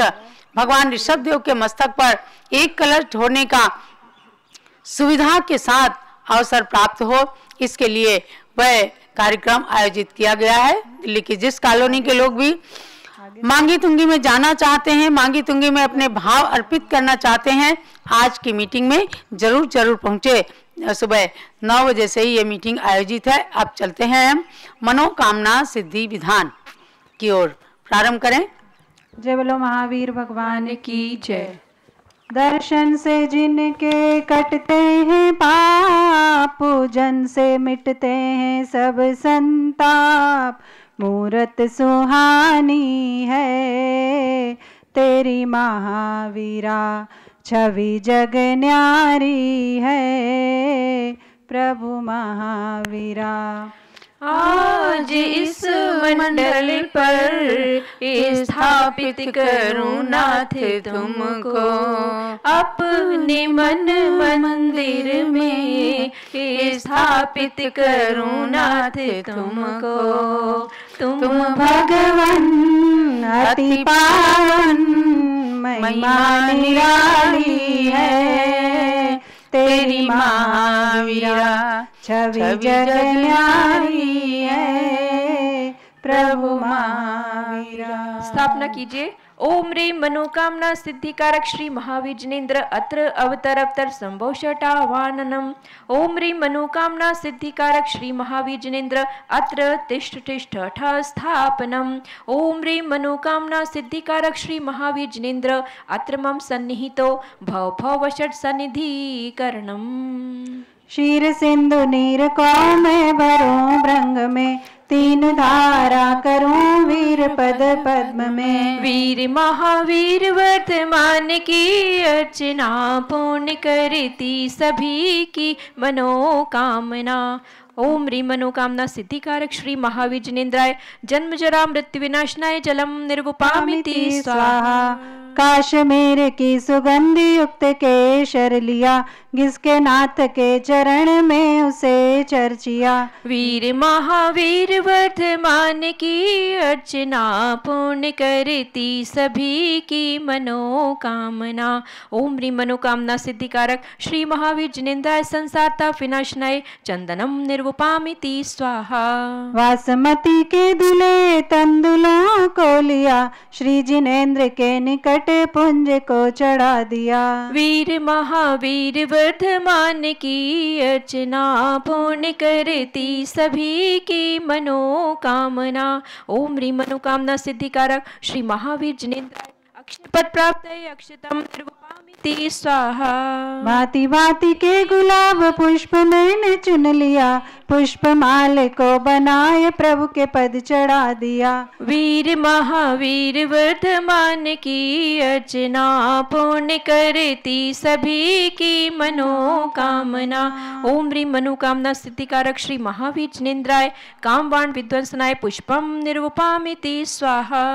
भगवान ऋषभदेव के मस्तक पर एक कलश ढोने का सुविधा के साथ अवसर प्राप्त हो, इसके लिए वह कार्यक्रम आयोजित किया गया है। दिल्ली की जिस कॉलोनी के लोग भी मांगी तुंगी में जाना चाहते हैं, मांगी तुंगी में अपने भाव अर्पित करना चाहते हैं, आज की मीटिंग में जरूर पहुंचे। सुबह 9 बजे से ही ये मीटिंग आयोजित है। अब चलते हैं हम मनोकामना सिद्धि विधान की ओर। प्रारंभ करें। जय बोलो महावीर भगवान की जय। दर्शन से जिनके कटते हैं पाप, पूजन से मिटते हैं सब संताप, मूरत सुहानी है तेरी महावीरा, छवि जग न्यारी है प्रभु महावीरा। आज इस मंडल पर स्थापित करूं नाथ तुमको, अपने मन मंदिर में स्थापित करूं नाथ तुमको। तुम भगवन अति पावन, महिमा निराली है तेरी महावीरा, छवि जग न्यारी है प्रभु महावीरा। स्थापना कीजिए। ओम रे मनोकामना सिद्धिकारक श्री महावीर जिनेन्द्र अत्र अवतर संभव शटावाननम। ओम रे मनोकामना सिद्धिकारक श्री महावीर जिनेन्द्र अत्र तिष्ठ स्थापनम। ओम रे मनोकामना सिद्धिकारक श्री महावीर जिनेन्द्र अत्र मम सन्निहितो भव षट सन्निधिकरणम। क्षीर सिंधु नीर को मैं भरूं भ्रंग में, तीन धारा करूं वीर पद पद्म में। वीर महावीर वर्तमान की अर्चना पूर्ण करती सभी की मनोकामना। ओम ह्रीं मनोकामना सिद्धिकारक श्री महावीर जिनेन्द्राय जन्म जरा मृत्यु विनाशनाय जलम निर्वपामिति स्वाहा। काश्मीर की सुगंध युक्त केशर लिया, जिसके नाथ के चरण में उसे चर्चिया। वीर महावीर वर्धमान की अर्चना पूर्ण करती सभी की मनोकामना। ओम ह्रीं मनोकामना सिद्धिकारक श्री महावीर जिनेन्द्राय संसारता विनाशनाय चंदनम निर्वपामिति स्वाहा। वासमती के दुले तंदुलों को लिया, श्री जिनेन्द्र के निकट पुंज को चढ़ा दिया। वीर महावीर वर्धमान की अर्चना पूर्ण करती सभी की मनोकामना। ओम ह्रीं मनोकामना सिद्धिकारक श्री महावीर जिनेन्द्राय अक्षयपद प्राप्त अक्षतम निर्वपामिति स्वाहा। भांति भांति के गुलाब पुष्प मैंने चुन लिया, पुष्प माल को बनाए प्रभु के पद चढ़ा दिया। वीर महावीर वर्धमान की अर्चना पूर्ण करती सभी की मनोकामना। ओम ह्रीं मनोकामना सिद्धिकारक श्री महावीर जिनेन्द्राय कामवाण विध्वंसनाय पुष्पम निर्वपामिति स्वाहा।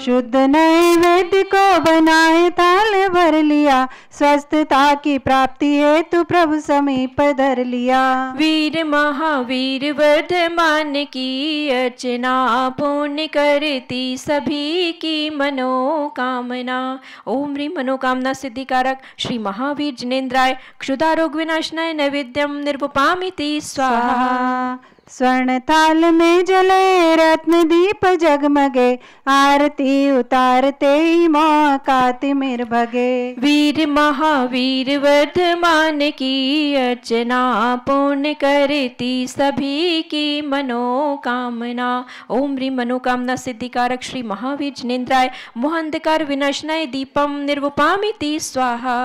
शुद्ध नैवेद्य को बनाए ताल भर लिया, स्वस्थता की प्राप्ति हेतु प्रभु समीप धर लिया। वीर महावीर वर्धमान की अर्चना पूर्ण करती सभी की मनोकामना। ओम ह्रीं मनोकामना सिद्धिकारक श्री महावीर जिनेन्द्राय क्षुधारोग विनाशनाय नैवेद्यम निर्वपामिति स्वाहा। स्वर्ण थाल में जले रत्न दीप जगमगे, आरती उतारते ही मौका तिमिर भगे। वीर महावीर वर्धमान की अर्चना पूर्ण करती सभी की मनोकामना। ओम ह्रीं मनोकामना सिद्धिकारक श्री महावीर जिनेन्द्राय मोहांधकार विनाशनाय दीपम निर्वपामिति स्वाहा।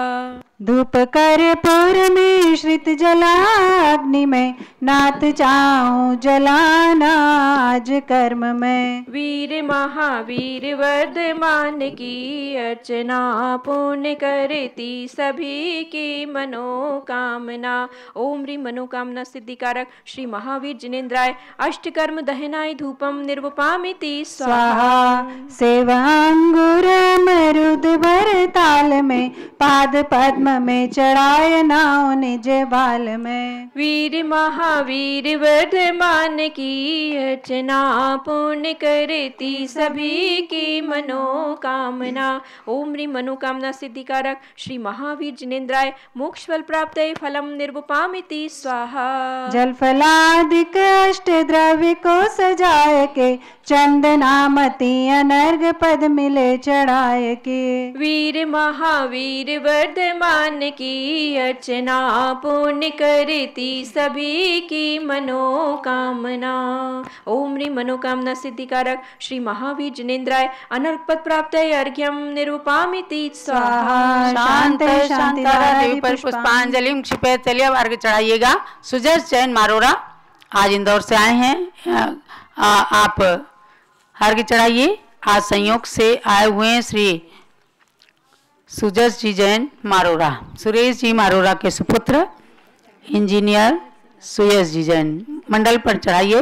धूप कर्पूर में श्रित जला अग्नि में, नाथ चाहूं जलाना आज कर्म में। वीर महावीर वर्धमान की अर्चना पूर्ण करती सभी की मनोकामना। ओम ह्रीं मनोकामना सिद्धिकारक श्री महावीर जिनेन्द्राय अष्टकर्म दहनाय धूपम निर्वपामिति स्वाहा। सेवा अंगूर मरुद भर ताल में, पाद पद्म में चढ़ाए नाव निज बाल में। वीर महावीर वर्धमान की अर्चना पूर्ण करती सभी की मनोकामना। ओम ह्रीं मनोकामना सिद्धिकारक श्री महावीर जिनेन्द्राय मोक्ष फल प्राप्त फलम निर्वपामिति स्वाहा। जल फलादिक अष्ट द्रव्य को सजाए के, चंदनामती अनर्घ पद मिले चढ़ाए के। वीर महावीर वर्धमान की अर्चना पूर्ण करती सभी की मनोकामना। ओम ह्रीं मनोकामना सिद्धिकारक श्री महावीर जिनेन्द्राय अनर्घ पद प्राप्त अर्घ्यम निर्वपामिति स्वाहा। शांत शांतारा देवी पर पुष्पांजलि क्षिपेत। चलिए अब अर्घ्य चढ़ाइएगा। सुजस जैन मारोरा आज इंदौर से आए हैं। आप अर्घ्य चढ़ाइए। आज संयोग से आए हुए हैं श्री सुजस जी जैन मारोरा, सुरेश जी मारोरा के सुपुत्र इंजीनियर सुयस जी जैन मंडल पर चढ़ाइए।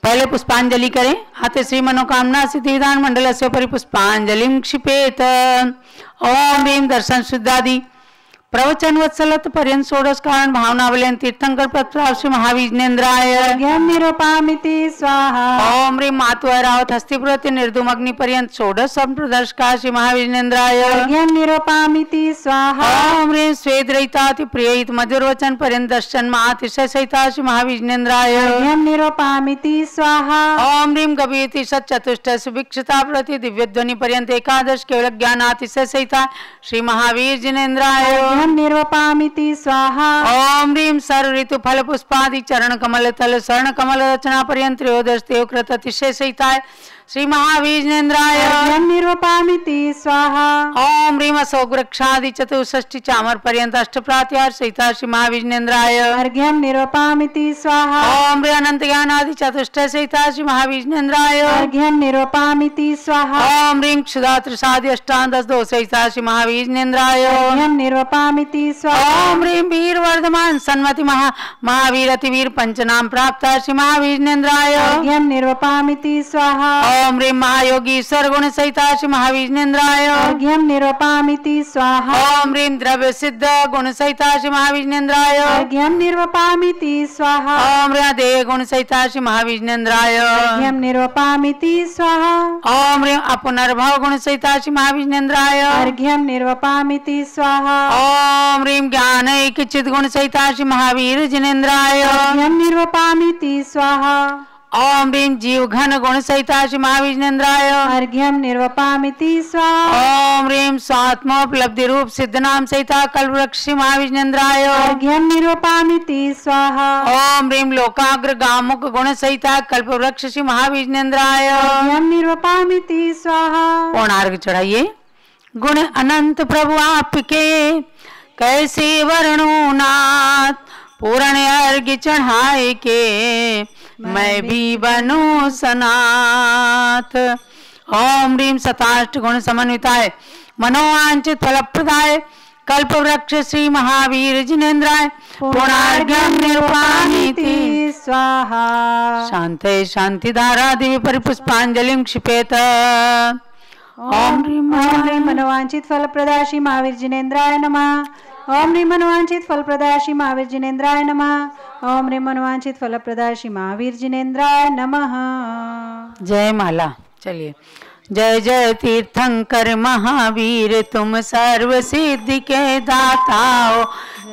पहले पुष्पांजलि करें। आते श्री मनोकामना सिद्धिदान मंडल से परि पुष्पांजलि क्षिपेत। ओम ह्रीं दर्शन शुद्धादि प्रवचन वत्सलत पर्यंत षोडश कारण भावनावलन तीर्थंकर पत्राव श्री महावीर जिनेन्द्राय निरूपामिति स्वाहा। ओम ह्रीं मातु ऐरावत हस्तिपुरति निर्धूम अग्नि पर्यंत षोडश संप्रदर्शका श्री महावीर जिनेन्द्राय निरूपामिति स्वाहा। ओम ह्रीं स्वेद रहिताति प्रियहित मधुर वचन पर्यंत दर्शन मातिशय सहिता श्री महावीर जिनेन्द्राय निरूपामिति स्वाहा। ओम ह्रीं गभीति सत चतुष्ट सुभिक्षता प्रति दिव्य ध्वनि पर्यंत एकादश केवल ज्ञानातिशय सहिता श्री महावीर जिनेन्द्राय निर्वपामिति स्वाहा। ओम ह्रीं सर्व ऋतु फल पुष्पादि चरण कमल तल स्वर्ण कमल रचना पर्यंत त्रयोदश देव कृत अतिशय सहिताय श्री महावीजेन्द्राय अर्घ्यं निर्वपामिति स्वाहा। ओम ह्रीम अशोक वृक्षादि चतुष्षष्टि चामर पर्यंत अष्ट प्रात्यार सहिता श्री महावीजेन्द्राय अर्घ्यं निर्वपामिति स्वाहा। ओम ह्री अनंत ज्ञान आदि चतुष्ट सहिता श्री महावीजेन्द्राय अर्घ्यं निर्वपामिति स्वाहा। ओम ह्रीं क्षुधा त्रिसादि अष्टादश दो सहिता श्री महावीजेन्द्राय अर्घ्यं निर्वपामिति स्वाहा। ओम ह्रीं वीर वर्धमान सन्मति महावीर अतिवीर पंचनाम प्राप्त श्री महावीजेन्द्राय अर्घ्यं निर्वपामिति स्वाहा। ओम ह्रीं महायोगी ईश्वर गुण सहिता श्री महावीजेन्द्राय अर्घ्यं निर्वपामिति स्वाहा। ओम ह्रीं द्रव्य सिद्ध गुण सहिता श्री महावीजेन्द्राय अर्घ्यं निर्वपामिति स्वाहा। ओम ह्रीं देह गुण सहिता श्री महावीजेन्द्राय अर्घ्यं निर्वपामिति स्वाहा। ओम ह्रीं अपुनर्भव गुण सहिता श्री महावीजेन्द्राय अर्घ्यं निर्वपामिति स्वाहा। ओम ह्रीं ज्ञान चित गुण सहिता श्री महावीर जिनेन्द्राय अर्घ्यं निर्वपामिति स्वाहा। ओम ह्रीं जीव घन गुण सहिता श्री महावीजेन्द्राय अर्घ्यं निर्वपामिति स्वाहा। ओम ह्रीं स्वात्मोपलब्धि रूप सिद्ध नाम सहिता कल्पवृक्ष श्री महावीजेन्द्राय अर्घ्यं निर्वपामिति स्वाहा। ओम ह्रीं लोकाग्र गामुक गुण सहिता कल्पवृक्ष श्री महावीजेन्द्राय अर्घ्यं निर्वपामिति स्वाहा। पूर्णार्घ चढ़ाइए। गुण अनंत प्रभु आपके कैसे वर्णो नाथ, पूर्ण अर्घ्य चढ़ाए के मैं भी बनूं सनाथ। ओम ह्रीं सताष्ट गुण समन्विताय मनोवांछित फलप्रदाय कल्पवृक्ष श्री महावीर जिनेन्द्राय पूर्णार्घ्यं निर्वपामिति स्वाहा। शांते शांतिधारा दिव्य परिपुष्पांजलिं क्षिपेत। ओम ह्रीं मनोवांछित फलप्रदाय श्री महावीर जिनेन्द्राय नमः। ओम ह्रीं मनोवांछित फलप्रदाय श्री महावीर जिनेन्द्राय नमः। ओम ह्रीं मनोवांछित फलप्रदाय श्री महावीर जिनेन्द्राय नमः। जय माला। चलिए। जय जय तीर्थंकर महावीर तुम सर्व सिद्धि के दाता हो।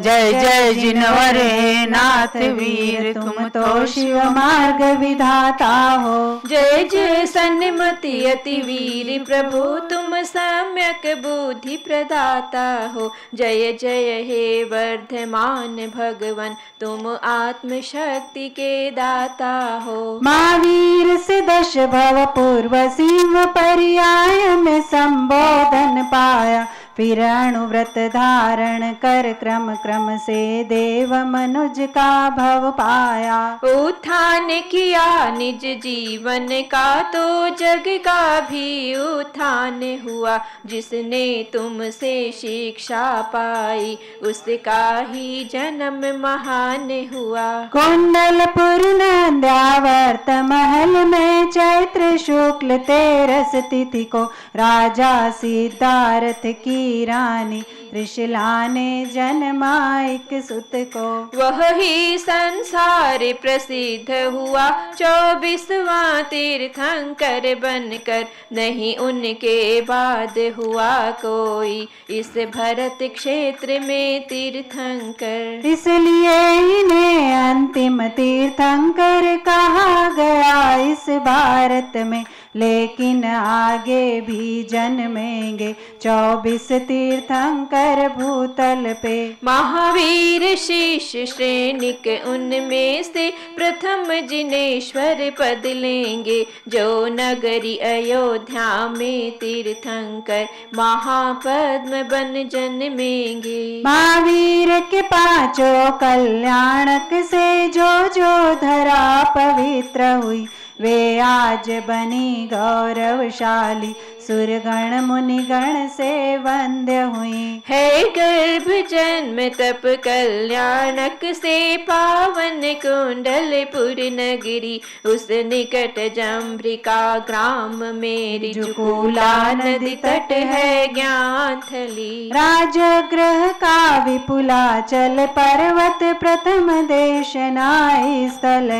जय जय जिनवर हे नाथ वीर तुम तो शिव मार्ग विधाता हो। जय जय सन्मति अति वीर प्रभु तुम सम्यक बुद्धि प्रदाता हो। जय जय हे वर्धमान भगवन तुम आत्म शक्ति के दाता हो। महावीर से दश भव पूर्व सिंह पर्याय में संबोधन पाया, फिर अणुव्रत धारण कर क्रम क्रम से देव मनुज का भव पाया। उत्थान किया निज जीवन का तो जग का भी उत्थान हुआ। जिसने तुमसे शिक्षा पाई उसका ही जन्म महान हुआ। कुंडलपुर नंद्यावर्त महल में चैत्र शुक्ल 13 तिथि को राजा सिद्धार्थ की रानी त्रिशला ने जन्माइक सुत को। वह ही संसार प्रसिद्ध हुआ 24वां तीर्थंकर बनकर। नहीं उनके बाद हुआ कोई इस भरत क्षेत्र में तीर्थंकर। इसलिए इन्हें अंतिम तीर्थंकर कहा गया इस भारत में। लेकिन आगे भी जन्मेंगे 24 तीर्थंकर भूतल पे। महावीर शीश श्रेणिक उनमें से प्रथम जिनेश्वर पद लेंगे। जो नगरी अयोध्या में तीर्थंकर महापद्म बन जन्मेंगे। महावीर के पांचों कल्याणक से जो धरा पवित्र हुई, वे आज बनी गौरवशाली सुरगण मुनिगण से वंद्य हुई। है गर्भ जन्म तप कल्याणक से पावन कुंडलपुर नगरी। उस निकट जम्भिका ग्राम में ऋजुकूला नदी तट है ज्ञानथली। राजगृह का विपुलाचल पर्वत प्रथम देश नाई स्थल।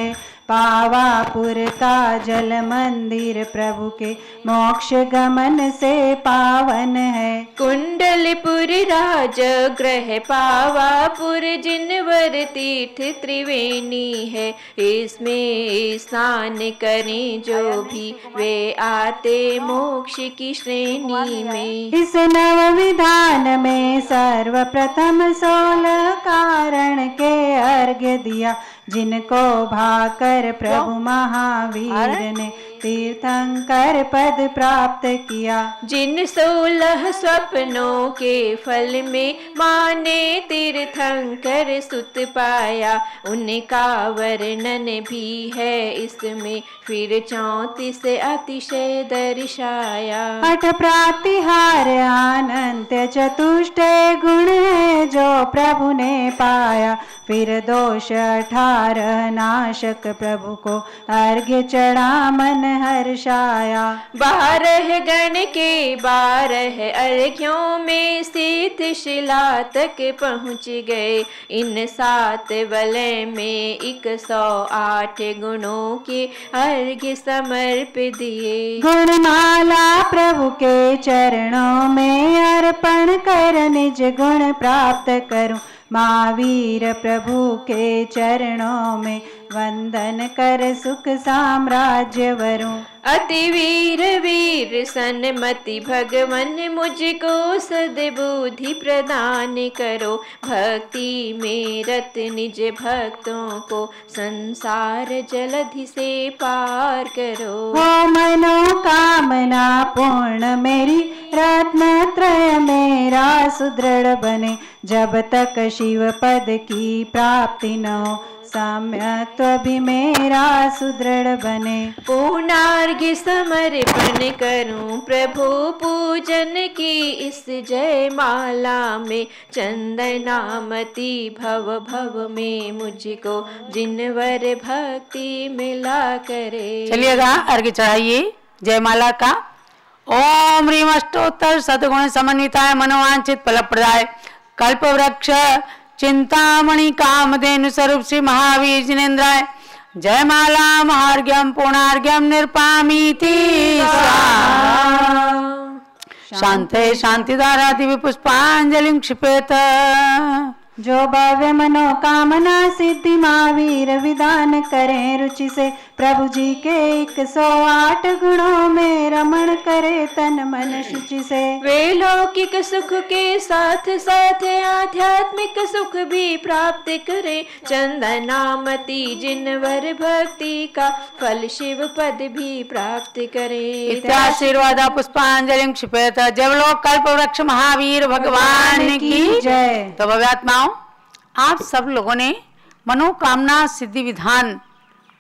पावापुर का जल मंदिर प्रभु के मोक्ष गमन से पावन है। कुंडलपुर राजगृह पावापुर जिनवर तीर्थ त्रिवेणी है। इसमें स्नान करें जो भी वे आते मोक्ष की श्रेणी में। इस नव विधान में सर्वप्रथम 16 कारण के अर्घ्य दिया। जिनको भाकर प्रभु महावीर ने तीर्थंकर पद प्राप्त किया। जिन 16 स्वप्नों के फल में माँ ने तीर्थंकर सुत पाया, उनका वर्णन भी है इसमें फिर 34 अतिशय दर्शाया। अठ प्रातिहार अनंत चतुष्टय गुण है जो प्रभु ने पाया, फिर दोष 18 नाशक प्रभु को अर्घ्य चढ़ा मन हर्षाया। 12 गण के 12 अर्घ्यों में स्थित शिला तक पहुँच गए, इन 7 वलय में 108 गुणों के अर्घ्य समर्पित दिए। गुणमाला प्रभु के चरणों में अर्पण कर निज गुण प्राप्त करूं, महावीर प्रभु के चरणों में वंदन कर सुख साम्राज्य वरूं। अति वीर वीर सन्मति भगवन मुझको सद्बुद्धि प्रदान करो, भक्ति में रत निज भक्तों को संसार जलधि से पार करो। हो मनोकामना पूर्ण मेरी, रत्न त्रय मेरा सुदृढ़ बने, जब तक शिव पद की प्राप्ति न हो साम्यत्व भी मेरा सुदृढ़ बने। पूर्णार्घ्य समर्पण करूं प्रभु पूजन की इस जय माला में, चंदनामती भव भव में मुझको जिनवर भक्ति मिला करे। चलिएगा अर्घ्य चढ़ाइए जयमाला का। ओम ह्रीम अष्टोत्तर सद्गुण समन्विताय मनोवांछित फलप्रदाय कल्पवृक्ष चिंतामणि कामधेनु स्वरूप श्री महावीर जिनेन्द्राय जयमाला महार्घ्यम पूर्णार्घ्यम निरपामीति शांते शांतिदारा दिव्य पुष्पांजलिं क्षिपेत। जो भव्य मनोकामना सिद्धि महावीर विधान करें रुचि से, प्रभु जी के 108 गुणों में रमण करे तन मन शुचि से। वे लौकिक सुख के साथ साथ आध्यात्मिक सुख भी प्राप्त करे, चंदनामती जिनवर भक्ति का फल शिव पद भी प्राप्त करे। इत्याशीर्वाद पुष्पांजलिं क्षिपेत। जयलोक कल्प वृक्ष महावीर भगवान की जय। तो भव्यात्माओं, आप सब लोगों ने मनोकामना सिद्धि विधान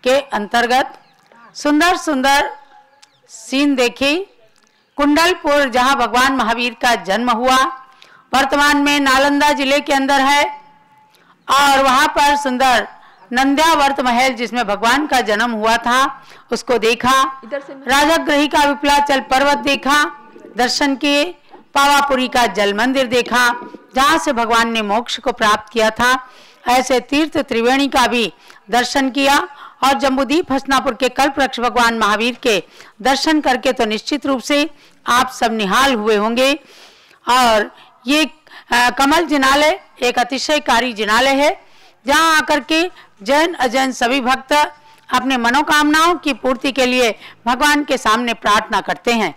के अंतर्गत सुंदर सुंदर सीन देखे। कुंडलपुर जहां भगवान महावीर का जन्म हुआ, वर्तमान में नालंदा जिले के अंदर है, और वहां पर सुंदर नंद्यावर्त महल जिसमें भगवान का जन्म हुआ था उसको देखा। राजगृही का विप्लाचल पर्वत देखा, दर्शन किए। पावापुरी का जल मंदिर देखा जहां से भगवान ने मोक्ष को प्राप्त किया था। ऐसे तीर्थ त्रिवेणी का भी दर्शन किया, और जम्बूद्वीप हसनापुर के कल्पवृक्ष भगवान महावीर के दर्शन करके तो निश्चित रूप से आप सब निहाल हुए होंगे। और ये कमल जिनालय एक अतिशयकारी जिनालय है, जहां आकर के जैन अजैन सभी भक्त अपने मनोकामनाओं की पूर्ति के लिए भगवान के सामने प्रार्थना करते हैं।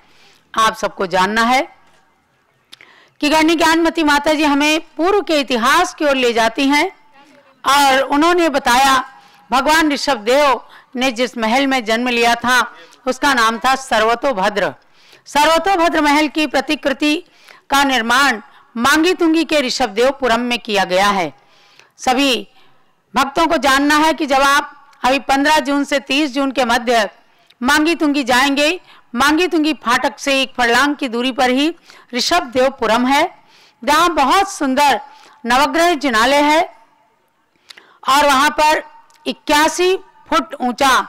आप सबको जानना है कि गणनी ज्ञानमती माता जी हमें पूर्व के इतिहास की ओर ले जाती हैं, और उन्होंने बताया भगवान ऋषभदेव ने जिस महल में जन्म लिया था उसका नाम था सर्वतोभद्र। सर्वतोभद्र महल की प्रतिकृति का निर्माण मांगी तुंगी के ऋषभदेवपुरम में किया गया है। सभी भक्तों को जानना है कि जब आप अभी 15 जून से 30 जून के मध्य मांगी तुंगी जाएंगे, मांगी तुंगी फाटक से एक फरलांग की दूरी पर ही ऋषभदेवपुरम है, जहां बहुत सुंदर नवग्रह जिनालय है, और वहां पर 81 फुट ऊंचा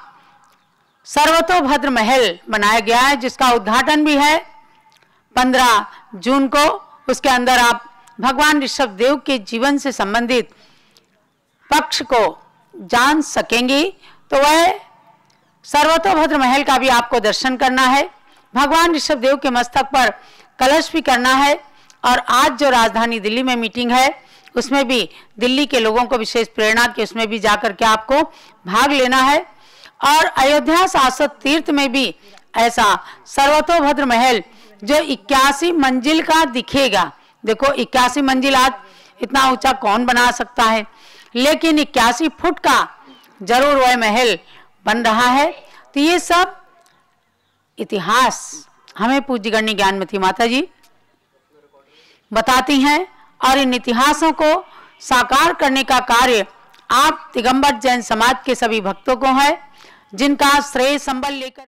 सर्वतोभद्र महल बनाया गया है, जिसका उद्घाटन भी है 15 जून को। उसके अंदर आप भगवान ऋषभदेव के जीवन से संबंधित पक्ष को जान सकेंगे। तो वह सर्वतोभद्र महल का भी आपको दर्शन करना है। भगवान ऋषभदेव के मस्तक पर कलश भी करना है, और आज जो राजधानी दिल्ली में मीटिंग है उसमें भी दिल्ली के लोगों को विशेष प्रेरणा की उसमें भी जाकर के आपको भाग लेना है। और अयोध्या शाश्वत तीर्थ में भी ऐसा सर्वतोभद्र महल जो 81 मंजिल का दिखेगा। देखो 81 मंजिल आज इतना ऊंचा कौन बना सकता है, लेकिन 81 फुट का जरूर वह महल बन रहा है। तो ये सब इतिहास हमें पूज्य गण्य ज्ञानमती माता जी बताती हैं और इन इतिहासों को साकार करने का कार्य आप दिगंबर जैन समाज के सभी भक्तों को है, जिनका श्रेय संबल लेकर